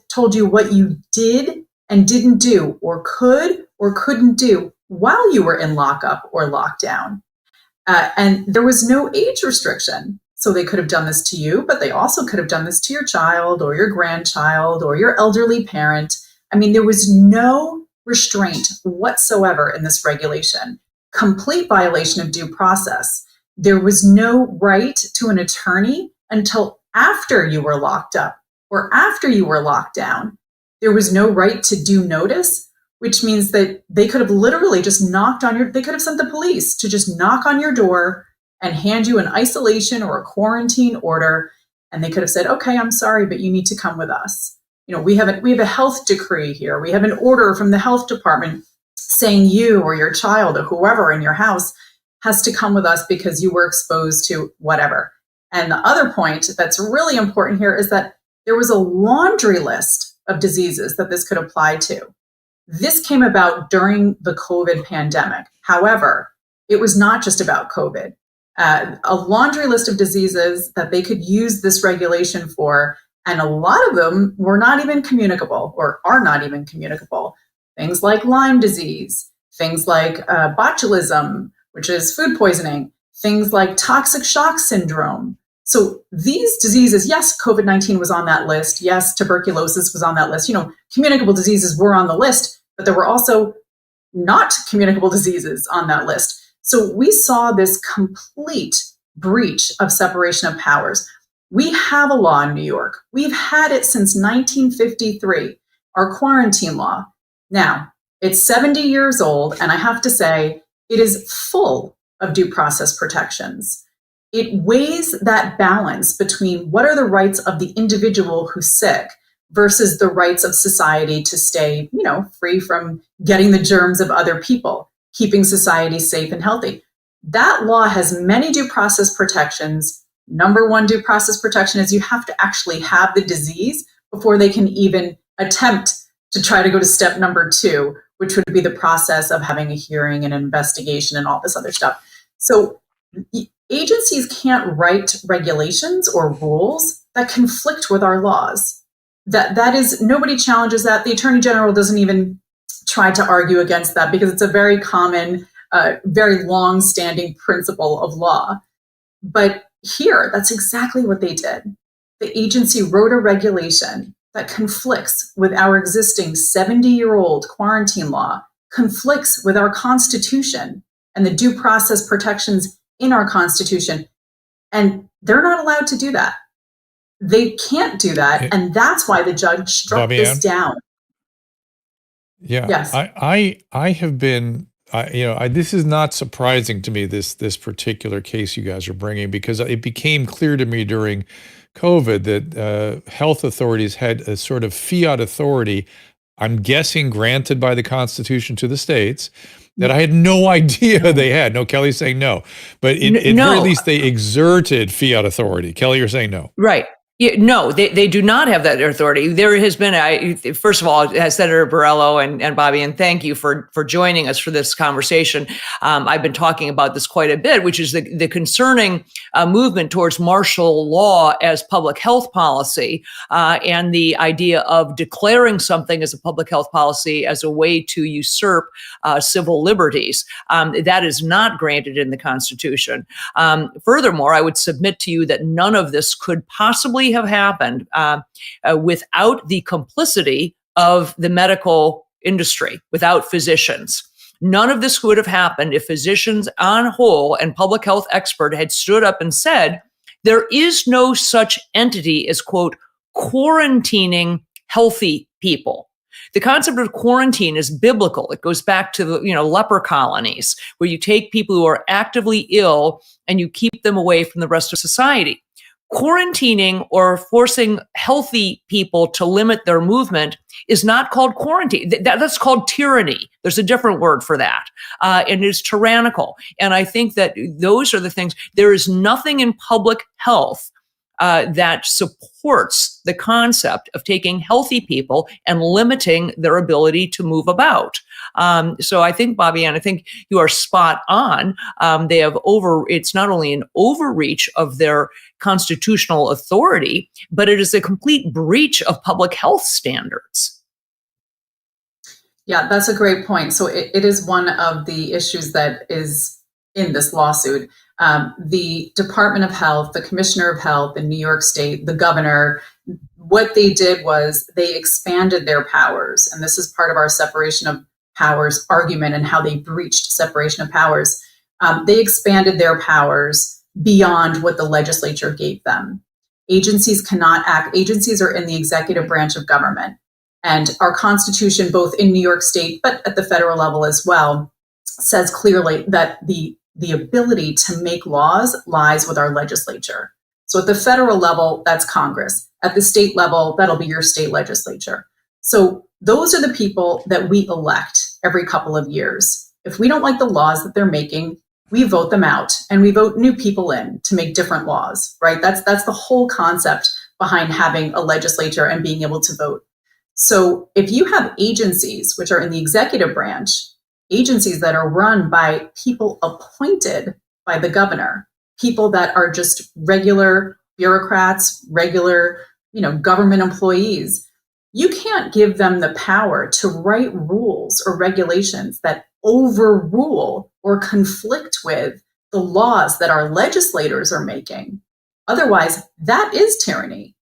told you what you did and didn't do, or could or couldn't do while you were in lockup or lockdown. And there was no age restriction. So they could have done this to you, but they also could have done this to your child or your grandchild or your elderly parent. I mean, there was no restraint whatsoever in this regulation. Complete violation of due process. There was no right to an attorney until after you were locked up or after you were locked down. There was no right to due notice, which means that they could have literally just they could have sent the police to just knock on your door and hand you an isolation or a quarantine order. And they could have said, okay, I'm sorry, but you need to come with us. We have a health decree here. We have an order from the health department saying you or your child or whoever in your house has to come with us because you were exposed to whatever. And the other point that's really important here is that there was a laundry list of diseases that this could apply to. This came about during the COVID pandemic. However, it was not just about COVID. A laundry list of diseases that they could use this regulation for. And a lot of them were not even communicable or are not even communicable. Things like Lyme disease, things like botulism, which is food poisoning, things like toxic shock syndrome. So these diseases, yes, COVID-19 was on that list. Yes, tuberculosis was on that list. Communicable diseases were on the list, but there were also not communicable diseases on that list. So we saw this complete breach of separation of powers. We have a law in New York. We've had it since 1953, our quarantine law. Now, it's 70 years old, and I have to say, it is full of due process protections. It weighs that balance between what are the rights of the individual who's sick versus the rights of society to stay, free from getting the germs of other people, keeping society safe and healthy. That law has many due process protections. Number one due process protection is you have to actually have the disease before they can even attempt to try to go to step number two, which would be the process of having a hearing and an investigation and all this other stuff. So agencies can't write regulations or rules that conflict with our laws. That is, nobody challenges that. The Attorney General doesn't even try to argue against that because it's a very common, very long-standing principle of law. But here, that's exactly what they did. The agency wrote a regulation that conflicts with our existing 70-year-old quarantine law, conflicts with our Constitution and the due process protections in our Constitution. And they're not allowed to do that. They can't do that. And that's why the judge struck Bobbie this Ann? down. Yeah. Yes. I have been, this is not surprising to me, this particular case you guys are bringing, because it became clear to me during COVID that health authorities had a sort of fiat authority, I'm guessing granted by the Constitution to the states, that I had no idea they had. No, Kelly's saying no. But at very least they exerted fiat authority. Kelly, you're saying no. Right. Yeah, no, they do not have that authority. There has been, first of all, Senator Borrello and Bobbie, and thank you for joining us for this conversation. I've been talking about this quite a bit, which is the concerning movement towards martial law as public health policy, and the idea of declaring something as a public health policy as a way to usurp civil liberties. That is not granted in the Constitution. Furthermore, I would submit to you that none of this could possibly have happened without the complicity of the medical industry, without physicians. None of this would have happened if physicians on whole and public health expert had stood up and said, there is no such entity as, quote, quarantining healthy people. The concept of quarantine is biblical. It goes back to the, leper colonies, where you take people who are actively ill and you keep them away from the rest of society. Quarantining or forcing healthy people to limit their movement is not called quarantine. That's called tyranny. There's a different word for that. And it's tyrannical. And I think that those are the things. There is nothing in public health that supports the concept of taking healthy people and limiting their ability to move about. So I think, Bobbie Ann, I think you are spot on. It's not only an overreach of their constitutional authority, but it is a complete breach of public health standards. Yeah, that's a great point. So it is one of the issues that is in this lawsuit. The Department of Health, the Commissioner of Health in New York State, the governor, what they did was they expanded their powers. And this is part of our separation of powers argument and how they breached separation of powers. They expanded their powers beyond what the legislature gave them. Agencies cannot act. Agencies are in the executive branch of government. And our Constitution, both in New York State, but at the federal level as well, says clearly that the ability to make laws lies with our legislature. So at the federal level, that's Congress. At the state level, that'll be your state legislature. So those are the people that we elect every couple of years. If we don't like the laws that they're making, we vote them out and we vote new people in to make different laws, right? That's the whole concept behind having a legislature and being able to vote. So if you have agencies, which are in the executive branch, agencies that are run by people appointed by the governor, people that are just regular bureaucrats, regular, government employees, you can't give them the power to write rules or regulations that overrule or conflict with the laws that our legislators are making. Otherwise, that is tyranny.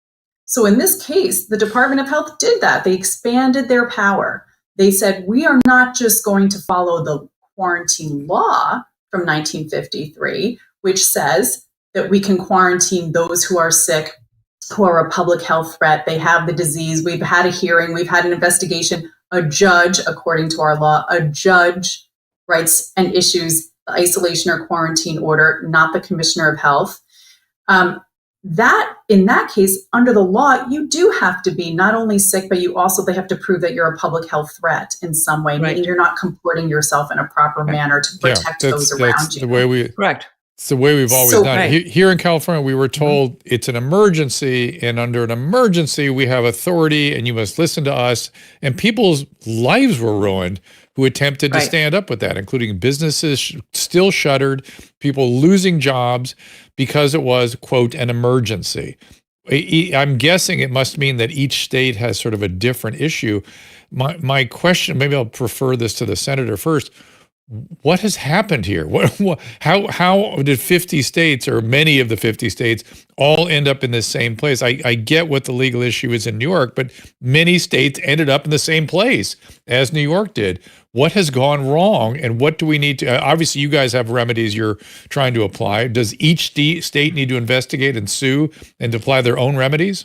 So in this case, the Department of Health did that. They expanded their power. they said, we are not just going to follow the quarantine law from 1953, which says that we can quarantine those who are sick, who are a public health threat, they have the disease, we've had a hearing, we've had an investigation, a judge, according to our law, a judge writes and issues the isolation or quarantine order, not the commissioner of health. That in that case, under the law, you do have to be not only sick, but they have to prove that you're a public health threat in some way, meaning you're not comporting yourself in a proper manner to protect those around you. The way we, Correct. It's the way we've always done it. Here in California, we were told it's an emergency, and under an emergency, we have authority, and you must listen to us. And people's lives were ruined who attempted to stand up with that, including businesses still shuttered, people losing jobs because it was, quote, an emergency. I'm guessing it must mean that each state has sort of a different issue. My question, maybe I'll prefer this to the senator first. What has happened here? How did 50 states, or many of the 50 states, all end up in the same place? I get what the legal issue is in New York, but many states ended up in the same place as New York did. What has gone wrong, and what do we need to? Obviously, you guys have remedies you're trying to apply. Does each state need to investigate and sue and to apply their own remedies?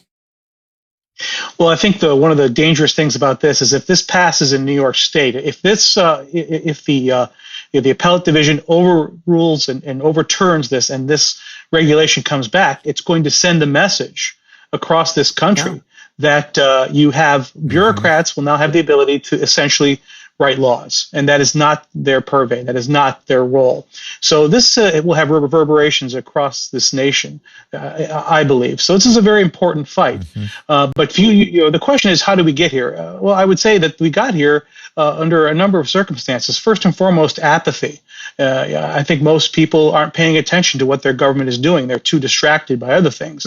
Well, I think one of the dangerous things about this is if this passes in New York State, if the appellate division overrules and overturns this, and this regulation comes back, it's going to send a message across this country that you have bureaucrats will now have the ability to essentially write laws, and that is not their purvey. That is not their role. So this it will have reverberations across this nation, I believe. So this is a very important fight. But the question is, how did we get here? Well, I would say that we got here under a number of circumstances. First and foremost, apathy. I think most people aren't paying attention to what their government is doing. They're too distracted by other things.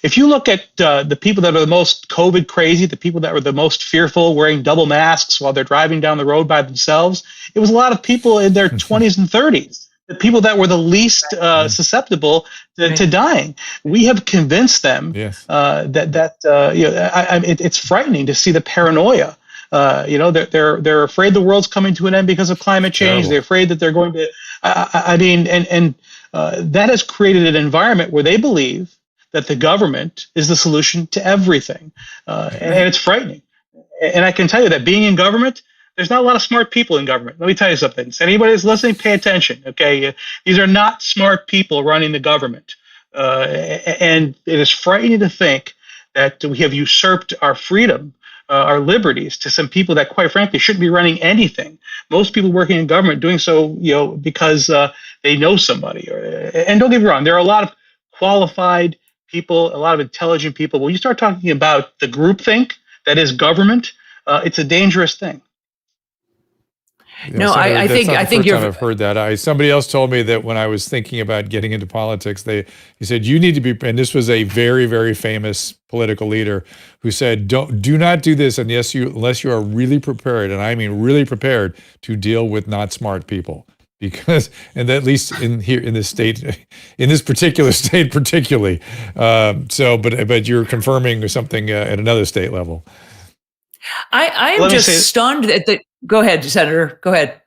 If you look at the people that are the most COVID crazy, the people that were the most fearful, wearing double masks while they're driving down the road by themselves, it was a lot of people in their 20s and 30s, the people that were the least susceptible to dying. We have convinced them it's frightening to see the paranoia. They're afraid the world's coming to an end because of climate change. They're afraid that they're going to. That has created an environment where they believe that the government is the solution to everything, and it's frightening. And I can tell you that being in government, there's not a lot of smart people in government. Let me tell you something. So anybody that's listening, pay attention. Okay, these are not smart people running the government, and it is frightening to think that we have usurped our freedom, our liberties, to some people that, quite frankly, shouldn't be running anything. Most people working in government doing so, because they know somebody. And don't get me wrong, there are a lot of qualified people, a lot of intelligent people. When you start talking about the groupthink that is government, it's a dangerous thing. I think you're. I've heard that. Somebody else told me that when I was thinking about getting into politics, he said you need to be. And this was a very, very famous political leader who said, do not do this unless you are really prepared, and I mean really prepared, to deal with not smart people. Because, and at least in this state, in this particular state particularly. But you're confirming something at another state level. I am just stunned at the. Go ahead, Senator. Go ahead.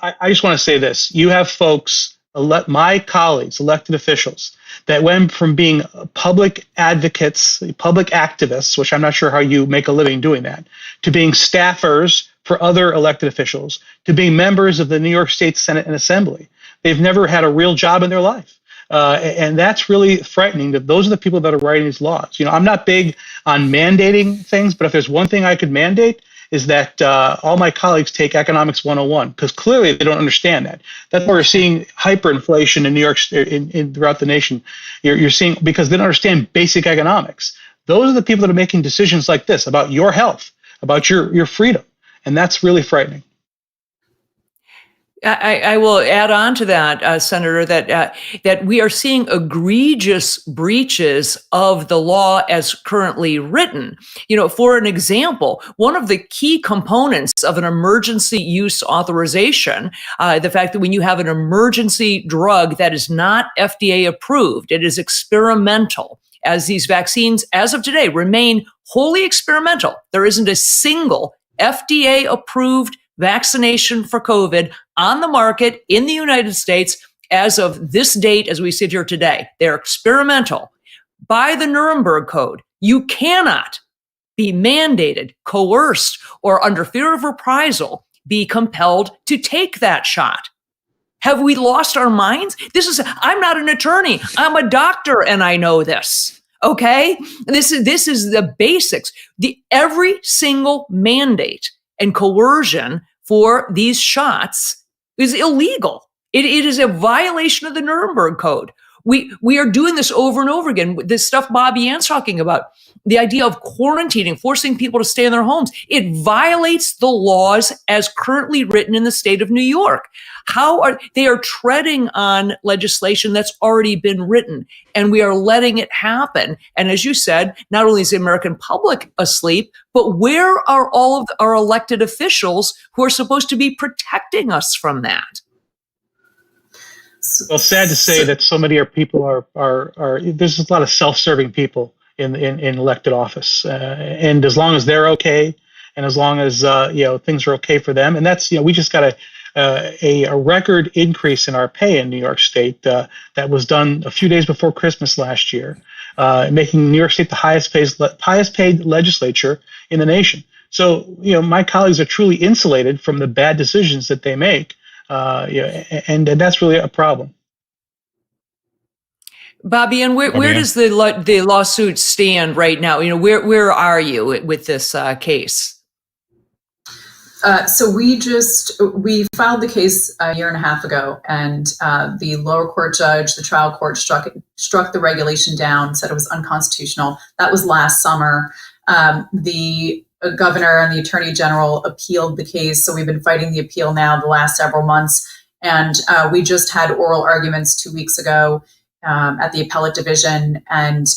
I just want to say this. You have folks, my colleagues, elected officials, that went from being public advocates, public activists, which I'm not sure how you make a living doing that, to being staffers for other elected officials, to being members of the New York State Senate and Assembly. They've never had a real job in their life. And that's really frightening, that those are the people that are writing these laws. I'm not big on mandating things, but if there's one thing I could mandate, is that all my colleagues take Economics 101, because clearly they don't understand that. That's why we're seeing hyperinflation in New York, throughout the nation. You're seeing, because they don't understand basic economics. Those are the people that are making decisions like this about your health, about your freedom. And that's really frightening. I will add on to that, Senator, that we are seeing egregious breaches of the law as currently written. For an example, one of the key components of an emergency use authorization, the fact that when you have an emergency drug that is not FDA approved, it is experimental, as these vaccines, as of today, remain wholly experimental. There isn't a single FDA approved vaccination for COVID on the market in the United States as of this date, as we sit here today. They're experimental. By the Nuremberg Code, you cannot be mandated, coerced, or under fear of reprisal, be compelled to take that shot. Have we lost our minds? I'm not an attorney. I'm a doctor and I know this. Okay? This is the basics. Every single mandate and coercion for these shots is illegal. It is a violation of the Nuremberg Code. We are doing this over and over again. This stuff Bobbie Ann's talking about, the idea of quarantining, forcing people to stay in their homes. It violates the laws as currently written in the state of New York. They are treading on legislation that's already been written, and we are letting it happen. And as you said, not only is the American public asleep, but where are all of our elected officials who are supposed to be protecting us from that? Well, sad to say that so many people are there's a lot of self-serving people in elected office, and as long as they're okay, and as long as things are okay for them, and that's we just got a record increase in our pay in New York State that was done a few days before Christmas last year, making New York State the highest paid legislature in the nation. So my colleagues are truly insulated from the bad decisions that they make. And that's really a problem. Bobbie, and where does the lawsuit stand right now? Where are you with this case? So we filed the case a year and a half ago, and the lower court judge, the trial court struck the regulation down, said it was unconstitutional. That was last summer. The governor and the attorney general appealed the case. So we've been fighting the appeal now the last several months. And we just had oral arguments 2 weeks ago at the appellate division. And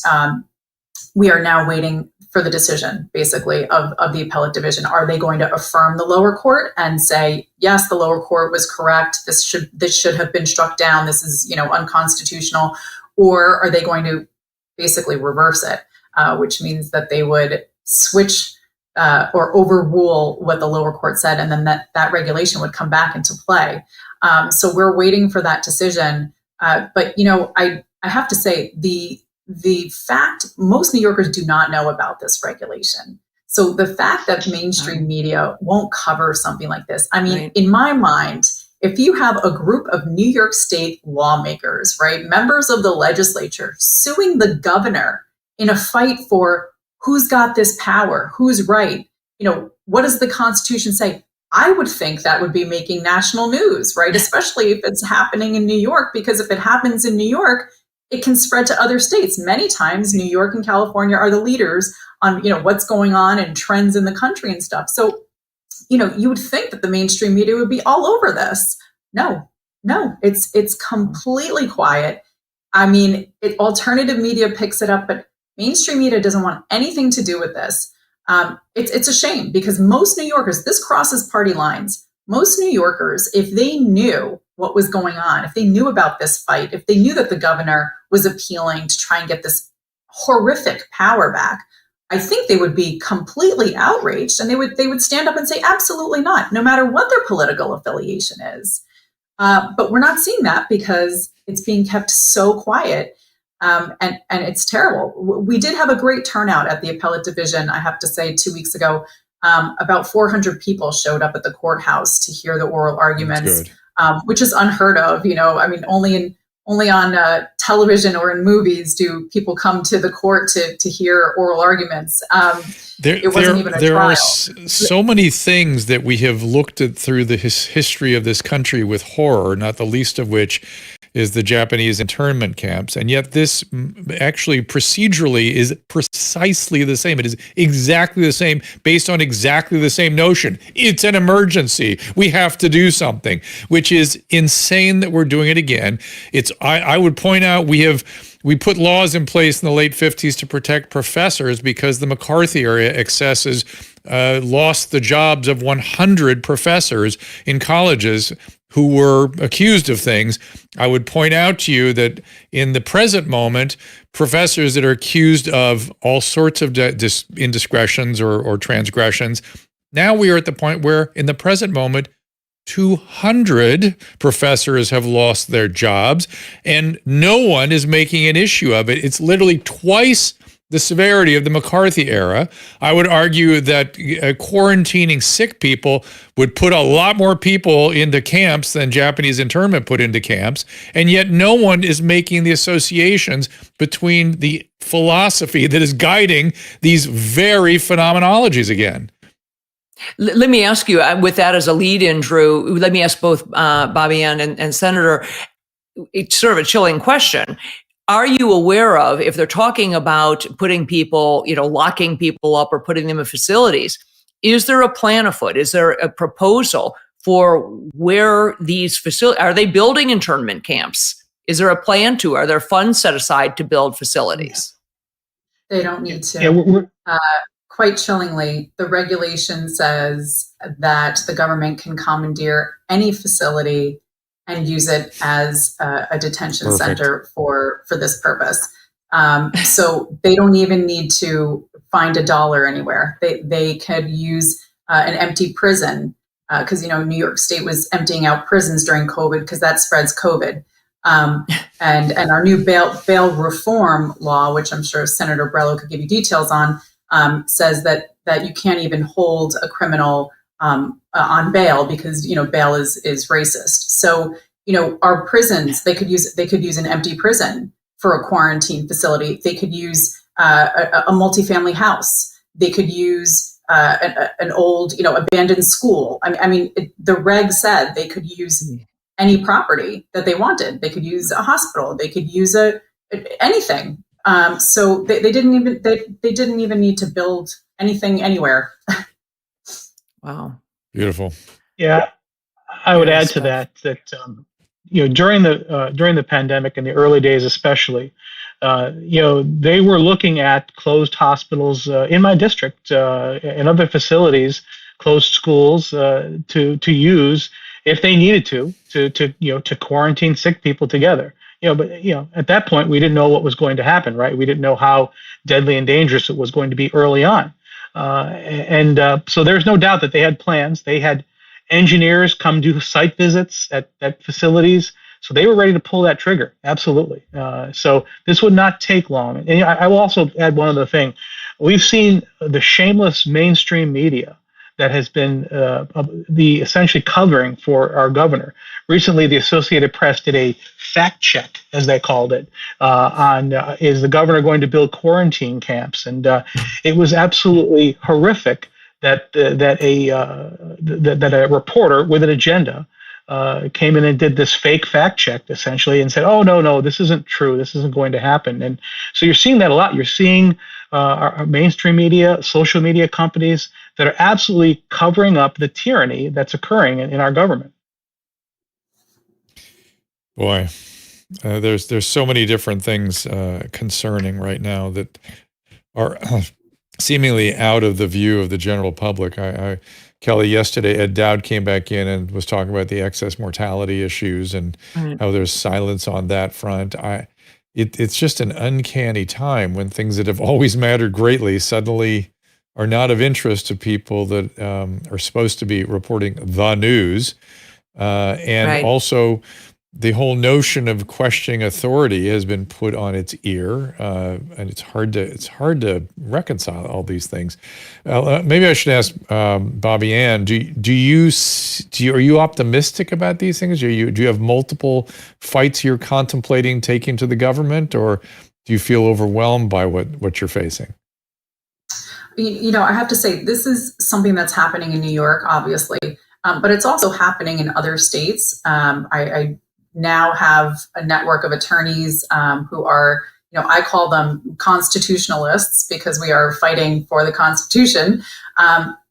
we are now waiting for the decision, basically, of the appellate division. Are they going to affirm the lower court and say, yes, the lower court was correct, this should have been struck down, this is unconstitutional? Or are they going to basically reverse it, which means that they would switch or overrule what the lower court said, and then that regulation would come back into play. So we're waiting for that decision. But I have to say, the fact most New Yorkers do not know about this regulation. So the fact that mainstream media won't cover something like this, I mean, in my mind, if you have a group of New York State lawmakers, right, members of the legislature suing the governor in a fight for who's got this power, who's right, what does the Constitution say? I would think that would be making national news, right? Especially if it's happening in New York, because if it happens in New York, it can spread to other states. Many times, New York and California are the leaders on, what's going on and trends in the country and stuff. So, you would think that the mainstream media would be all over this. No, it's completely quiet. I mean, alternative media picks it up, but mainstream media doesn't want anything to do with this. It's a shame, because most New Yorkers, this crosses party lines. Most New Yorkers, if they knew what was going on, if they knew about this fight, if they knew that the governor was appealing to try and get this horrific power back, I think they would be completely outraged, and they would stand up and say, absolutely not, no matter what their political affiliation is. But we're not seeing that because it's being kept so quiet. And it's terrible. We did have a great turnout at the appellate division, I have to say, 2 weeks ago. About 400 people showed up at the courthouse to hear the oral arguments, which is unheard of. I mean, only on television or in movies do people come to the court to hear oral arguments. It wasn't even a trial. There are so many things that we have looked at through the history of this country with horror, not the least of which is the Japanese internment camps. And yet this actually procedurally is precisely the same. It is exactly the same, based on exactly the same notion. It's an emergency. We have to do something, which is insane that we're doing it again. I would point out we put laws in place in the late 50s to protect professors because the McCarthy era excesses lost the jobs of 100 professors in colleges who were accused of things. I would point out to you that in the present moment, professors that are accused of all sorts of indiscretions or transgressions, Now we are at the point where, in the present moment, 200 professors have lost their jobs, and no one is making an issue of it. It's literally twice the severity of the McCarthy era. I would argue that quarantining sick people would put a lot more people into camps than Japanese internment put into camps, and yet no one is making the associations between the philosophy that is guiding these very phenomenologies again. Let me ask you, with that as a lead-in, Drew, let me ask both Bobbie and Senator, it's sort of a chilling question. Are you aware of, if they're talking about putting people, locking people up or putting them in facilities, is there a plan afoot? Is there a proposal for where these facilities, are they building internment camps? Is there a plan to, are there funds set aside to build facilities? They don't need to. Yeah, quite chillingly, the regulation says that the government can commandeer any facility and use it as a detention center for this purpose. So they don't even need to find $1 anywhere. They could use an empty prison because New York State was emptying out prisons during COVID because that spreads COVID. And our new bail reform law, which I'm sure Senator Borrello could give you details on, says that you can't even hold a criminal on bail because bail is racist. So our prisons, they could use an empty prison for a quarantine facility. They could use a multifamily house. They could use an old abandoned school. The reg said they could use any property that they wanted. They could use a hospital. They could use anything. So they didn't even need to build anything anywhere. Wow. Beautiful. Yeah, I would add to that during the pandemic in the early days, especially, they were looking at closed hospitals in my district and other facilities, closed schools to use if they needed to quarantine sick people together. But at that point, we didn't know what was going to happen, right? We didn't know how deadly and dangerous it was going to be early on. So there's no doubt that they had plans. They had engineers come do site visits at facilities. So they were ready to pull that trigger. Absolutely. So this would not take long. And I will also add one other thing. We've seen the shameless mainstream media that has been the essentially covering for our governor. Recently, the Associated Press did a fact check, as they called it, on is the governor going to build quarantine camps? And it was absolutely horrific that a reporter with an agenda came in and did this fake fact check, essentially, and said, "Oh no, this isn't true. This isn't going to happen." And so you're seeing that a lot. You're seeing our mainstream media, social media companies that are absolutely covering up the tyranny that's occurring in our government. Boy, there's so many different things concerning right now that are seemingly out of the view of the general public. Kelly, yesterday, Ed Dowd came back in and was talking about the excess mortality issues and how there's silence on that front. It's just an uncanny time when things that have always mattered greatly suddenly are not of interest to people that are supposed to be reporting the news. Also, the whole notion of questioning authority has been put on its ear, and it's hard to reconcile all these things. Maybe I should ask Bobbie Ann: are you optimistic about these things? Do you have multiple fights you're contemplating taking to the government, or do you feel overwhelmed by what you're facing? I have to say this is something that's happening in New York, obviously, but it's also happening in other states. I now have a network of attorneys who are, I call them constitutionalists because we are fighting for the Constitution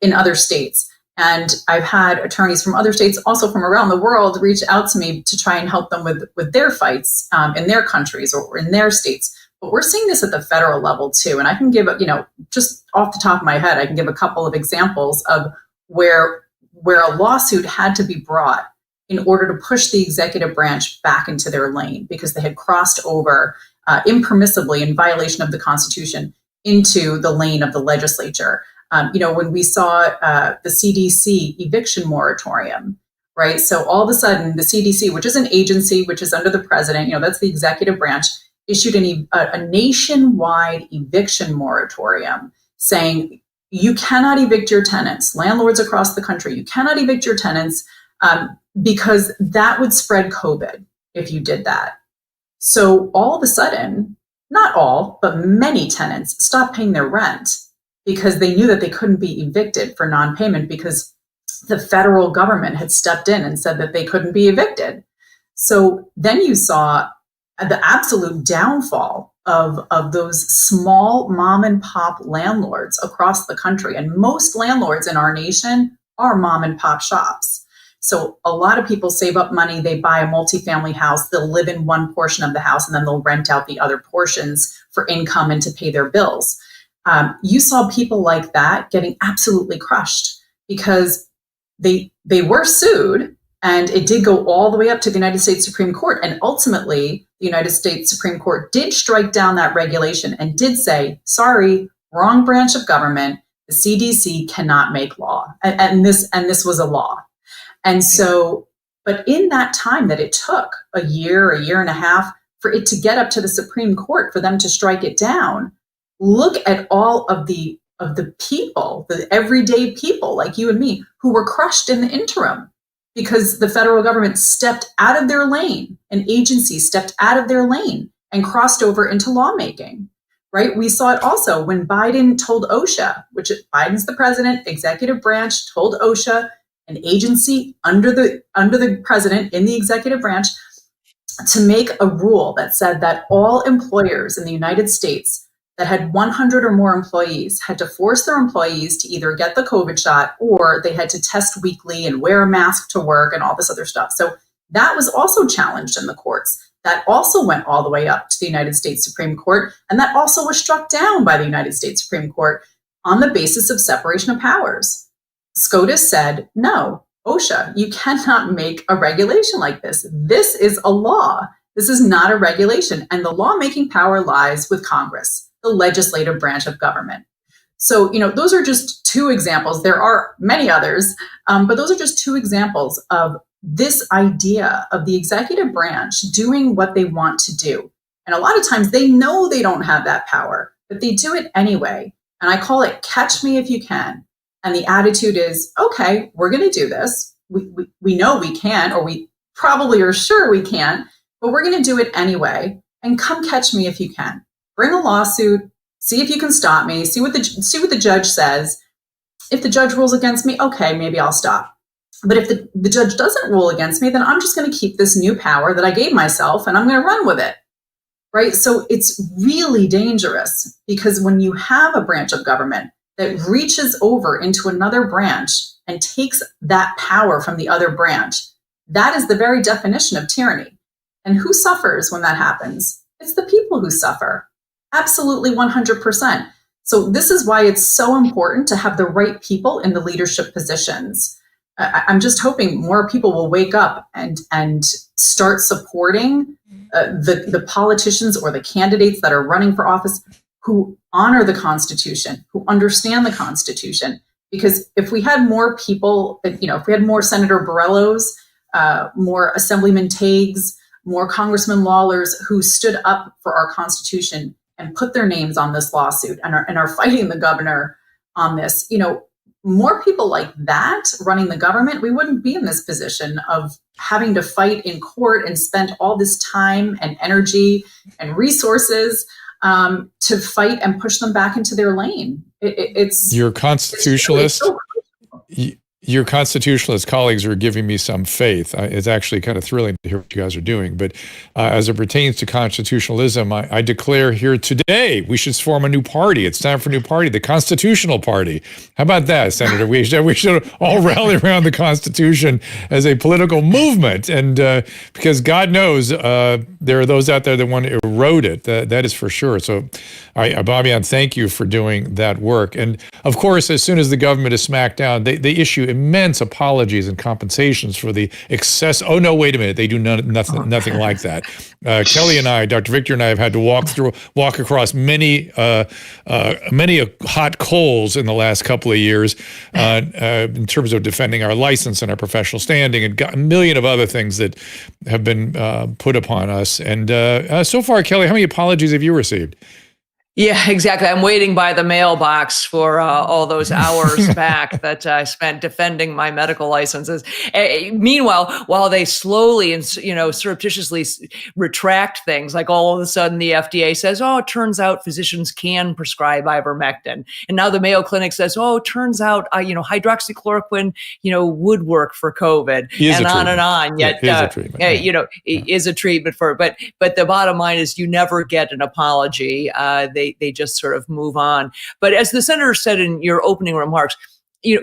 in other states. And I've had attorneys from other states, also from around the world, reach out to me to try and help them with their fights in their countries or in their states. But we're seeing this at the federal level too. And I can give, just off the top of my head, I can give a couple of examples of where a lawsuit had to be brought in order to push the executive branch back into their lane because they had crossed over impermissibly in violation of the Constitution into the lane of the legislature. When we saw the CDC eviction moratorium, right? So all of a sudden, the CDC, which is an agency, which is under the president, that's the executive branch, issued a nationwide eviction moratorium saying you cannot evict your tenants, landlords across the country, you cannot evict your tenants because that would spread COVID if you did that. So all of a sudden, not all, but many tenants stopped paying their rent because they knew that they couldn't be evicted for non-payment because the federal government had stepped in and said that they couldn't be evicted. So then you saw the absolute downfall of those small mom and pop landlords across the country. And most landlords in our nation are mom and pop shops. So a lot of people save up money, they buy a multifamily house, they'll live in one portion of the house, and then they'll rent out the other portions for income and to pay their bills. You saw people like that getting absolutely crushed because they were sued, and it did go all the way up to the United States Supreme Court. And ultimately, the United States Supreme Court did strike down that regulation and did say, sorry, wrong branch of government, the CDC cannot make law. And this was a law. And so, but in that time that it took a year and a half for it to get up to the Supreme Court, for them to strike it down, look at all of the people, the everyday people like you and me, who were crushed in the interim because the federal government stepped out of their lane, an agency stepped out of their lane and crossed over into lawmaking, right? We saw it also when Biden told OSHA, which Biden's the president, executive branch told OSHA, an agency under the president in the executive branch, to make a rule that said that all employers in the United States that had 100 or more employees had to force their employees to either get the COVID shot or they had to test weekly and wear a mask to work and all this other stuff. So that was also challenged in the courts. That also went all the way up to the United States Supreme Court. And that also was struck down by the United States Supreme Court on the basis of separation of powers. SCOTUS said, no, OSHA, you cannot make a regulation like this. This is a law. This is not a regulation. And the lawmaking power lies with Congress, the legislative branch of government. So, those are just two examples. There are many others, but those are just two examples of this idea of the executive branch doing what they want to do. And a lot of times they know they don't have that power, but they do it anyway. And I call it catch me if you can. And the attitude is, okay, we're going to do this. We know we can, or we probably are sure we can, but we're going to do it anyway. And come catch me if you can. Bring a lawsuit, see if you can stop me, see what the judge says. If the judge rules against me, okay, maybe I'll stop. But if the judge doesn't rule against me, then I'm just going to keep this new power that I gave myself and I'm going to run with it. Right? So it's really dangerous because when you have a branch of government that reaches over into another branch and takes that power from the other branch, that is the very definition of tyranny. And who suffers when that happens? It's the people who suffer. Absolutely 100%. So this is why it's so important to have the right people in the leadership positions. I'm just hoping more people will wake up and start supporting the politicians or the candidates that are running for office who honor the Constitution, who understand the Constitution. Because if we had more people, if we had more Senator Borrellos, more Assemblyman Tagues, more Congressman Lawlers who stood up for our Constitution and put their names on this lawsuit and are fighting the governor on this, more people like that running the government, we wouldn't be in this position of having to fight in court and spend all this time and energy and resources to fight and push them back into their lane. Your constitutionalist, your constitutionalist colleagues are giving me some faith. It's actually kind of thrilling to hear what you guys are doing. But as it pertains to constitutionalism, I declare here today we should form a new party. It's time for a new party, the Constitutional Party. How about that, Senator? We should all rally around the Constitution as a political movement. And because God knows there are those out there that want to erode it. That is for sure. So, Bobbie, thank you for doing that work. And of course, as soon as the government is smacked down, they issue immense apologies and compensations for the excess. Oh no, wait a minute, they do nothing like that. Kelly and I, Dr. Victor and I, have had to walk across many hot coals in the last couple of years in terms of defending our license and our professional standing, and got a million of other things that have been put upon us. And so far, Kelly, how many apologies have you received? Yeah, exactly. I'm waiting by the mailbox for all those hours back that I spent defending my medical licenses. Meanwhile, while they slowly and surreptitiously retract things, like all of a sudden the FDA says, "Oh, it turns out physicians can prescribe ivermectin," and now the Mayo Clinic says, "Oh, it turns out hydroxychloroquine would work for COVID," and on and on. Yet, is a treatment for it. But the bottom line is, you never get an apology. They just sort of move on. But as the senator said in your opening remarks,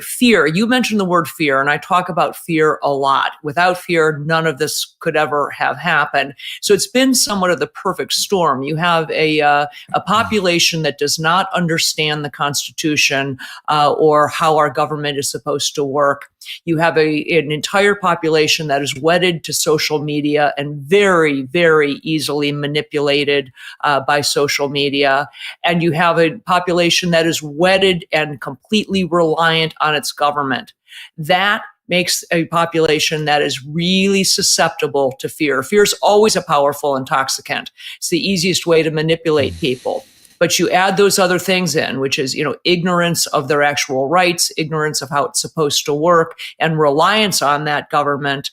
fear, you mentioned the word fear, and I talk about fear a lot. Without fear, none of this could ever have happened. So it's been somewhat of the perfect storm. You have a population that does not understand the Constitution or how our government is supposed to work. You have an entire population that is wedded to social media and very, very easily manipulated by social media. And you have a population that is wedded and completely reliant on its government. That makes a population that is really susceptible to fear. Fear is always a powerful intoxicant. It's the easiest way to manipulate people. But you add those other things in, which is, ignorance of their actual rights, ignorance of how it's supposed to work, and reliance on that government,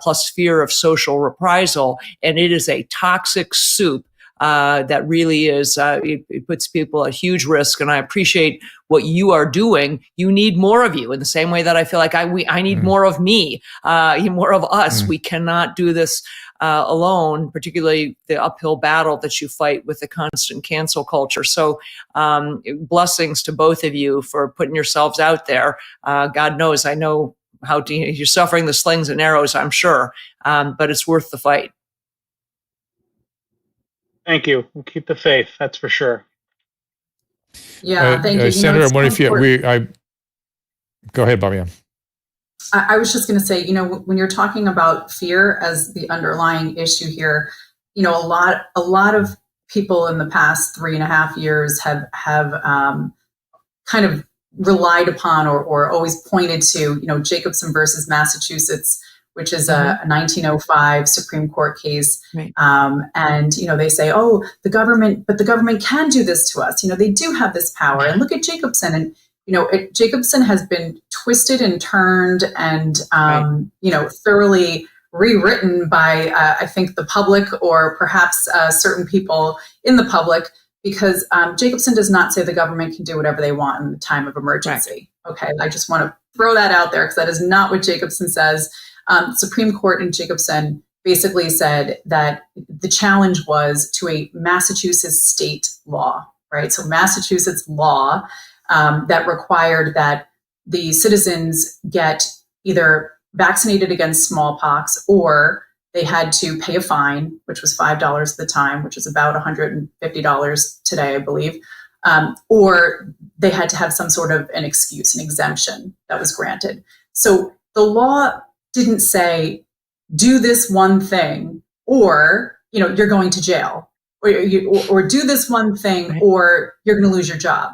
plus fear of social reprisal. And it is a toxic soup that really is, it puts people at huge risk. And I appreciate what you are doing. You need more of you, in the same way that I feel like I need more of me, more of us. We cannot do this alone, particularly the uphill battle that you fight with the constant cancel culture. So blessings to both of you for putting yourselves out there. God knows, I know you're suffering the slings and arrows, I'm sure, but it's worth the fight. Thank you. We'll keep the faith. That's for sure. Yeah, thank you. Senator, I wonder if go ahead, Bobbie. I was just going to say, when you're talking about fear as the underlying issue here, a lot of people in the past 3.5 years have kind of relied upon or always pointed to, Jacobson versus Massachusetts, which is a 1905 Supreme Court case. Right. And, they say, oh, the government can do this to us. They do have this power. And look at Jacobson. And, Jacobson has been twisted and turned and, thoroughly rewritten by, I think, the public, or perhaps certain people in the public, because Jacobson does not say the government can do whatever they want in the time of emergency. Right. Okay, I just want to throw that out there, because that is not what Jacobson says. Supreme Court in Jacobson basically said that the challenge was to a Massachusetts state law, right? So Massachusetts law that required that the citizens get either vaccinated against smallpox, or they had to pay a fine, which was $5 at the time, which is about $150 today, I believe, or they had to have some sort of an excuse, an exemption that was granted. So the law didn't say, do this one thing, or you're going to jail, or do this one thing, or you're going to lose your job,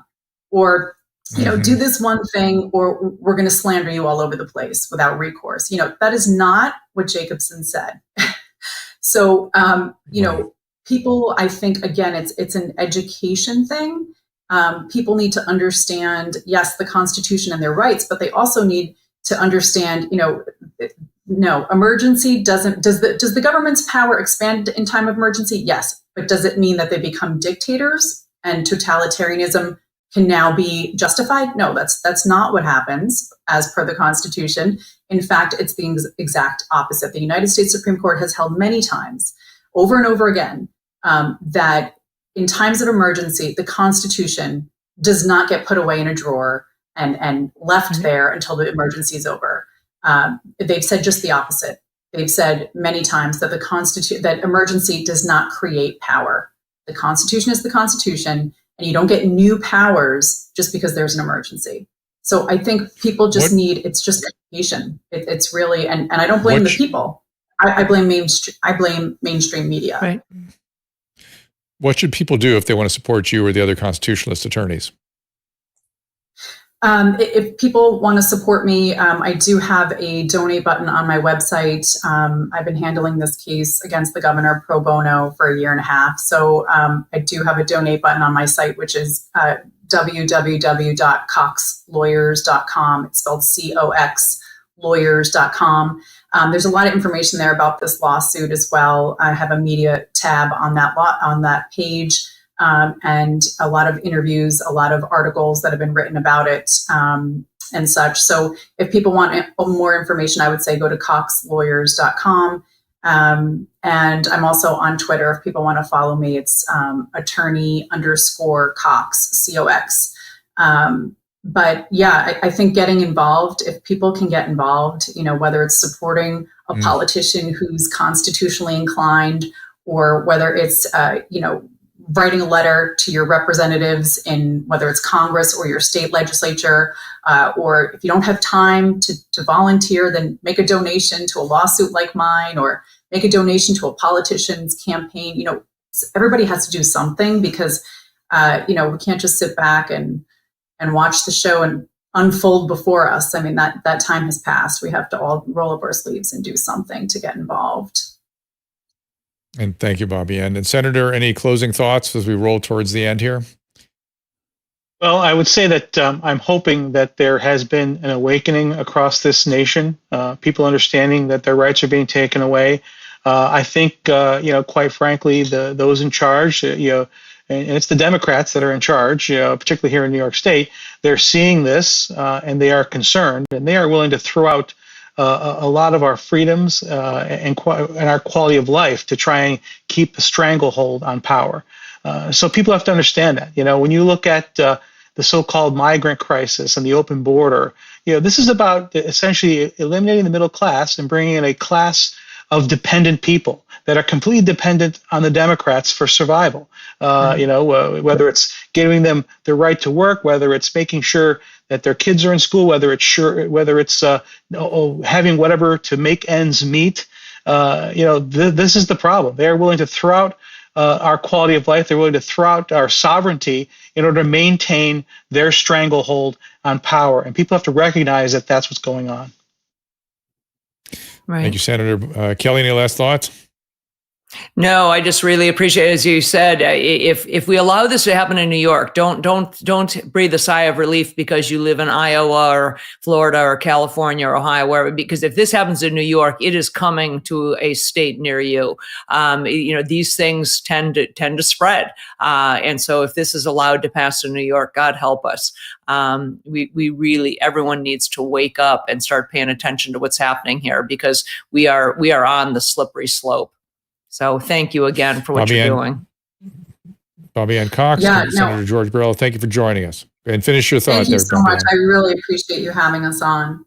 or do this one thing, or we're going to slander you all over the place without recourse. That is not what Jacobson said. So people, I think, again, it's an education thing. People need to understand, yes, the Constitution and their rights, but they also need to understand, no, emergency does the government's power expand in time of emergency? Yes. But does it mean that they become dictators and totalitarianism can now be justified? No, that's not what happens as per the Constitution. In fact, it's the exact opposite. The United States Supreme Court has held many times, over and over again, that in times of emergency, the Constitution does not get put away in a drawer and left there until the emergency is over. They've said just the opposite. They've said many times that that emergency does not create power. The Constitution is the Constitution, and you don't get new powers just because there's an emergency. So I think people just it's just education. It's really, and I don't blame the people. I blame mainstream media. Right. What should people do if they want to support you or the other constitutionalist attorneys? If people want to support me, I do have a donate button on my website. I've been handling this case against the governor pro bono for a year and a half. So I do have a donate button on my site, which is www.coxlawyers.com. It's spelled COX lawyers.com. There's a lot of information there about this lawsuit as well. I have a media tab on that page. And a lot of interviews, a lot of articles that have been written about it, and such. So if people want more information, I would say go to coxlawyers.com. And I'm also on Twitter. If people want to follow me, it's attorney_Cox, COX. But yeah, I think getting involved, if people can get involved, whether it's supporting a politician who's constitutionally inclined, or whether it's, writing a letter to your representatives in whether it's Congress or your state legislature, or if you don't have time to volunteer, then make a donation to a lawsuit like mine, or make a donation to a politician's campaign. Everybody has to do something, because, we can't just sit back and watch the show and unfold before us. I mean, that time has passed. We have to all roll up our sleeves and do something to get involved. And thank you, Bobbie. And Senator, any closing thoughts as we roll towards the end here? Well, I would say that I'm hoping that there has been an awakening across this nation, people understanding that their rights are being taken away. I think, quite frankly, those in charge, and it's the Democrats that are in charge, particularly here in New York State, they're seeing this and they are concerned, and they are willing to throw out a lot of our freedoms and our quality of life to try and keep a stranglehold on power. So people have to understand that. When you look at the so-called migrant crisis and the open border, this is about essentially eliminating the middle class and bringing in a class of dependent people that are completely dependent on the Democrats for survival. Whether it's giving them the right to work, whether it's making sure that their kids are in school, whether it's having whatever to make ends meet. This is the problem. They are willing to throw out our quality of life. They're willing to throw out our sovereignty in order to maintain their stranglehold on power. And people have to recognize that that's what's going on. Right. Thank you, Senator. Kelly, any last thoughts? No, I just really appreciate it. As you said, if we allow this to happen in New York, don't breathe a sigh of relief because you live in Iowa or Florida or California or Ohio, wherever. Because if this happens in New York, it is coming to a state near you. These things tend to spread, and so if this is allowed to pass in New York, God help us. We really, everyone needs to wake up and start paying attention to what's happening here, because we are on the slippery slope. So thank you again for what you're doing. Bobbie Ann Cox, Senator George Borrello, thank you for joining us. And finish your thought there, Thank you so much. I really appreciate you having us on.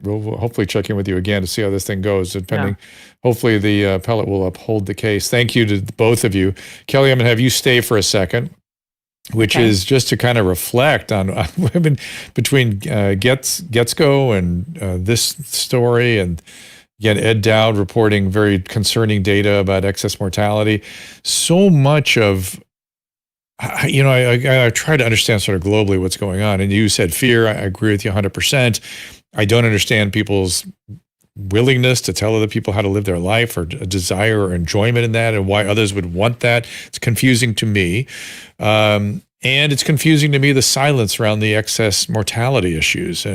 We'll hopefully check in with you again to see how this thing goes, depending. Yeah. Hopefully the appellate will uphold the case. Thank you to both of you. Kelly, I'm going to have you stay for a second, which is just to kind of reflect on women between Guetzkow and this story, and again, Ed Dowd reporting very concerning data about excess mortality. So much of, I try to understand sort of globally what's going on. And you said fear. I agree with you 100%. I don't understand people's willingness to tell other people how to live their life, or a desire or enjoyment in that, and why others would want that. It's confusing to me. And it's confusing to me, the silence around the excess mortality issues.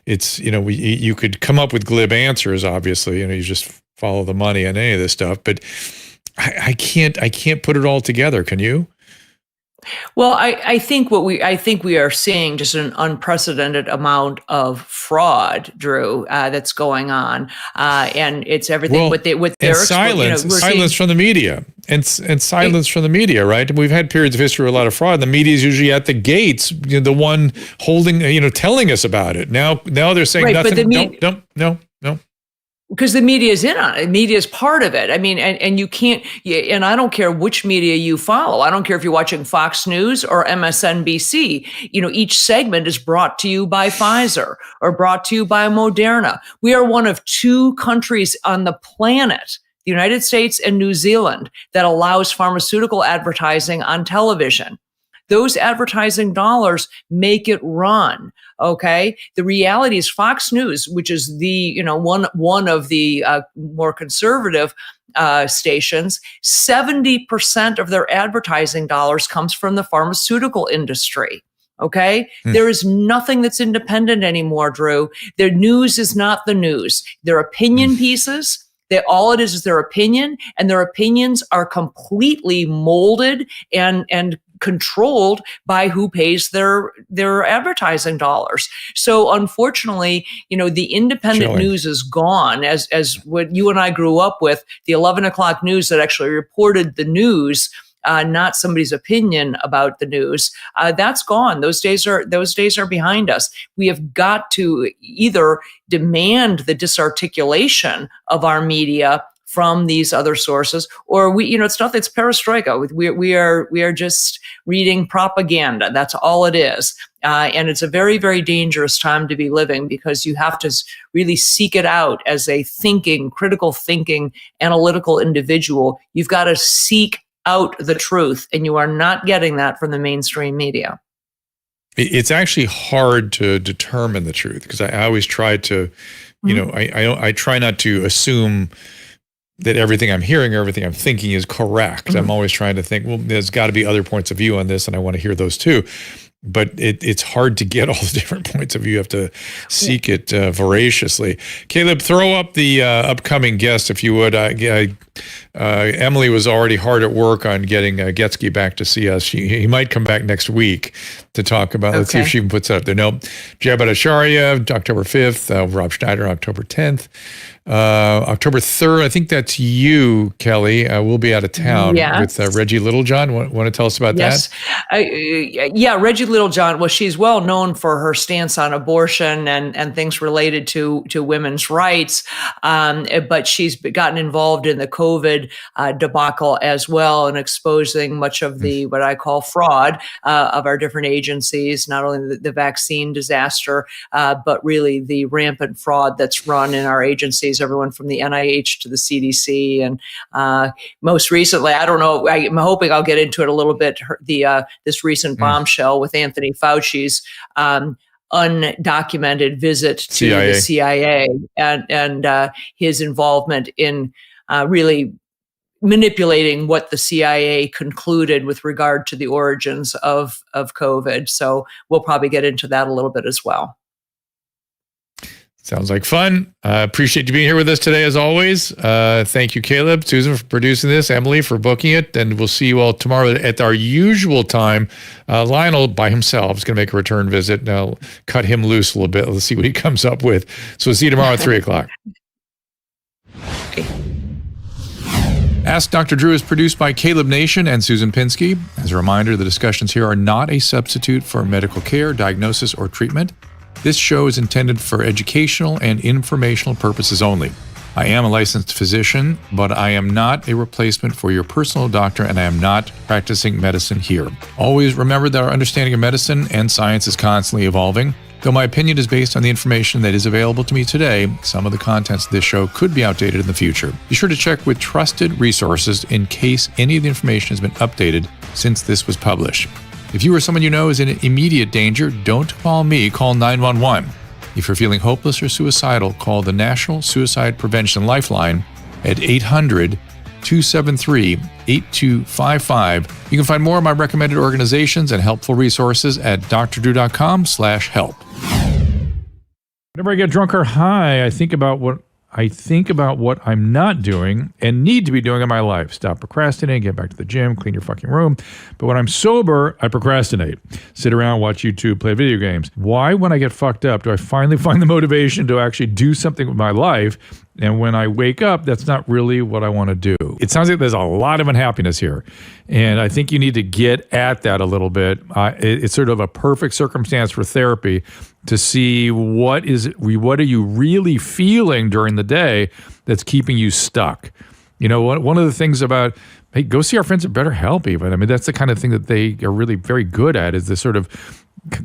You could come up with glib answers, obviously, you just follow the money on any of this stuff, but I can't put it all together. Can you? Well, I think we are seeing just an unprecedented amount of fraud, Drew, that's going on, and it's everything with their silence from the media, and silence from the media, right? We've had periods of history with a lot of fraud. The media is usually at the gates, the one holding, telling us about it. Now they're saying nothing. No. because the media is in on it. Media is part of it. I mean, and you can't, and I don't care which media you follow. I don't care if you're watching Fox News or MSNBC. Each segment is brought to you by Pfizer or brought to you by Moderna. We are one of 2 countries on the planet, the United States and New Zealand, that allows pharmaceutical advertising on television. Those advertising dollars make it run. Okay. The reality is Fox News, which is the, one of the more conservative stations, 70% of their advertising dollars comes from the pharmaceutical industry. Okay. There is nothing that's independent anymore, Drew. Their news is not the news. Their opinion pieces. All it is their opinion, and their opinions are completely molded and controlled by who pays their advertising dollars. So unfortunately, the independent news is gone, as what you and I grew up with, the 11 o'clock news that actually reported the news, not somebody's opinion about the news. That's gone. Those days are behind us. We have got to either demand the disarticulation of our media from these other sources, or it's perestroika. We are just reading propaganda. That's all it is. And it's a very, very dangerous time to be living, because you have to really seek it out as a critical thinking, analytical individual. You've got to seek out the truth, and you are not getting that from the mainstream media. It's actually hard to determine the truth, because I always try to, I try not to assume that everything I'm hearing or everything I'm thinking is correct. I'm always trying to think, well, there's got to be other points of view on this, and I want to hear those too. But it's hard to get all the different points of view. You have to seek it voraciously. Caleb, throw up the upcoming guest, if you would. Emily was already hard at work on getting Guetzkow back to see us. He might come back next week to talk about. Let's see if she even puts it up there. No, Jabhat Acharya, October 5th. Rob Schneider, October 10th. October 3rd, I think that's you, Kelly. We'll be out of town with Reggie Littlejohn. Want to tell us about that? Yeah, Reggie Littlejohn. Well, she's well known for her stance on abortion and things related to women's rights, but she's gotten involved in the COVID debacle as well, and exposing much of the what I call fraud of our different agencies. Not only the vaccine disaster, but really the rampant fraud that's run in our agencies. Everyone from the NIH to the CDC, and most recently, I don't know. I'm hoping I'll get into it a little bit. This recent bombshell with Anthony Fauci's undocumented visit to the CIA and his involvement in really manipulating what the CIA concluded with regard to the origins of COVID. So we'll probably get into that a little bit as well. Sounds like fun. Appreciate you being here with us today, as always. Thank you, Caleb, Susan, for producing this, Emily for booking it, and we'll see you all tomorrow at our usual time. Lionel, by himself, is going to make a return visit. I'll cut him loose a little bit. Let's see what he comes up with. So we'll see you tomorrow at 3 o'clock. Ask Dr. Drew is produced by Caleb Nation and Susan Pinsky. As a reminder, the discussions here are not a substitute for medical care, diagnosis, or treatment. This show is intended for educational and informational purposes only. I am a licensed physician, but I am not a replacement for your personal doctor, and I am not practicing medicine here. Always remember that our understanding of medicine and science is constantly evolving. Though my opinion is based on the information that is available to me today, some of the contents of this show could be outdated in the future. Be sure to check with trusted resources in case any of the information has been updated since this was published. If you or someone you know is in immediate danger, don't call me, call 911. If you're feeling hopeless or suicidal, call the National Suicide Prevention Lifeline at 800-273-8255. You can find more of my recommended organizations and helpful resources at drdrew.com/help. Whenever I get drunk or high, I think about what I'm not doing and need to be doing in my life. Stop procrastinating, get back to the gym, clean your fucking room. But when I'm sober, I procrastinate. Sit around, watch YouTube, play video games. Why, when I get fucked up, do I finally find the motivation to actually do something with my life? And when I wake up, that's not really what I want to do. It sounds like there's a lot of unhappiness here. And I think you need to get at that a little bit. It's sort of a perfect circumstance for therapy. to see what are you really feeling during the day that's keeping you stuck. You know, one of the things about, hey, go see our friends at BetterHelp even. I mean, that's the kind of thing that they are really very good at, is this sort of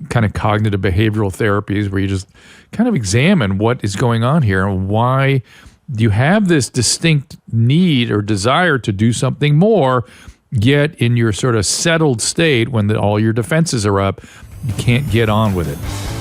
kind of cognitive behavioral therapies where you just kind of examine what is going on here and why you have this distinct need or desire to do something more, yet in your sort of settled state when all your defenses are up, you can't get on with it.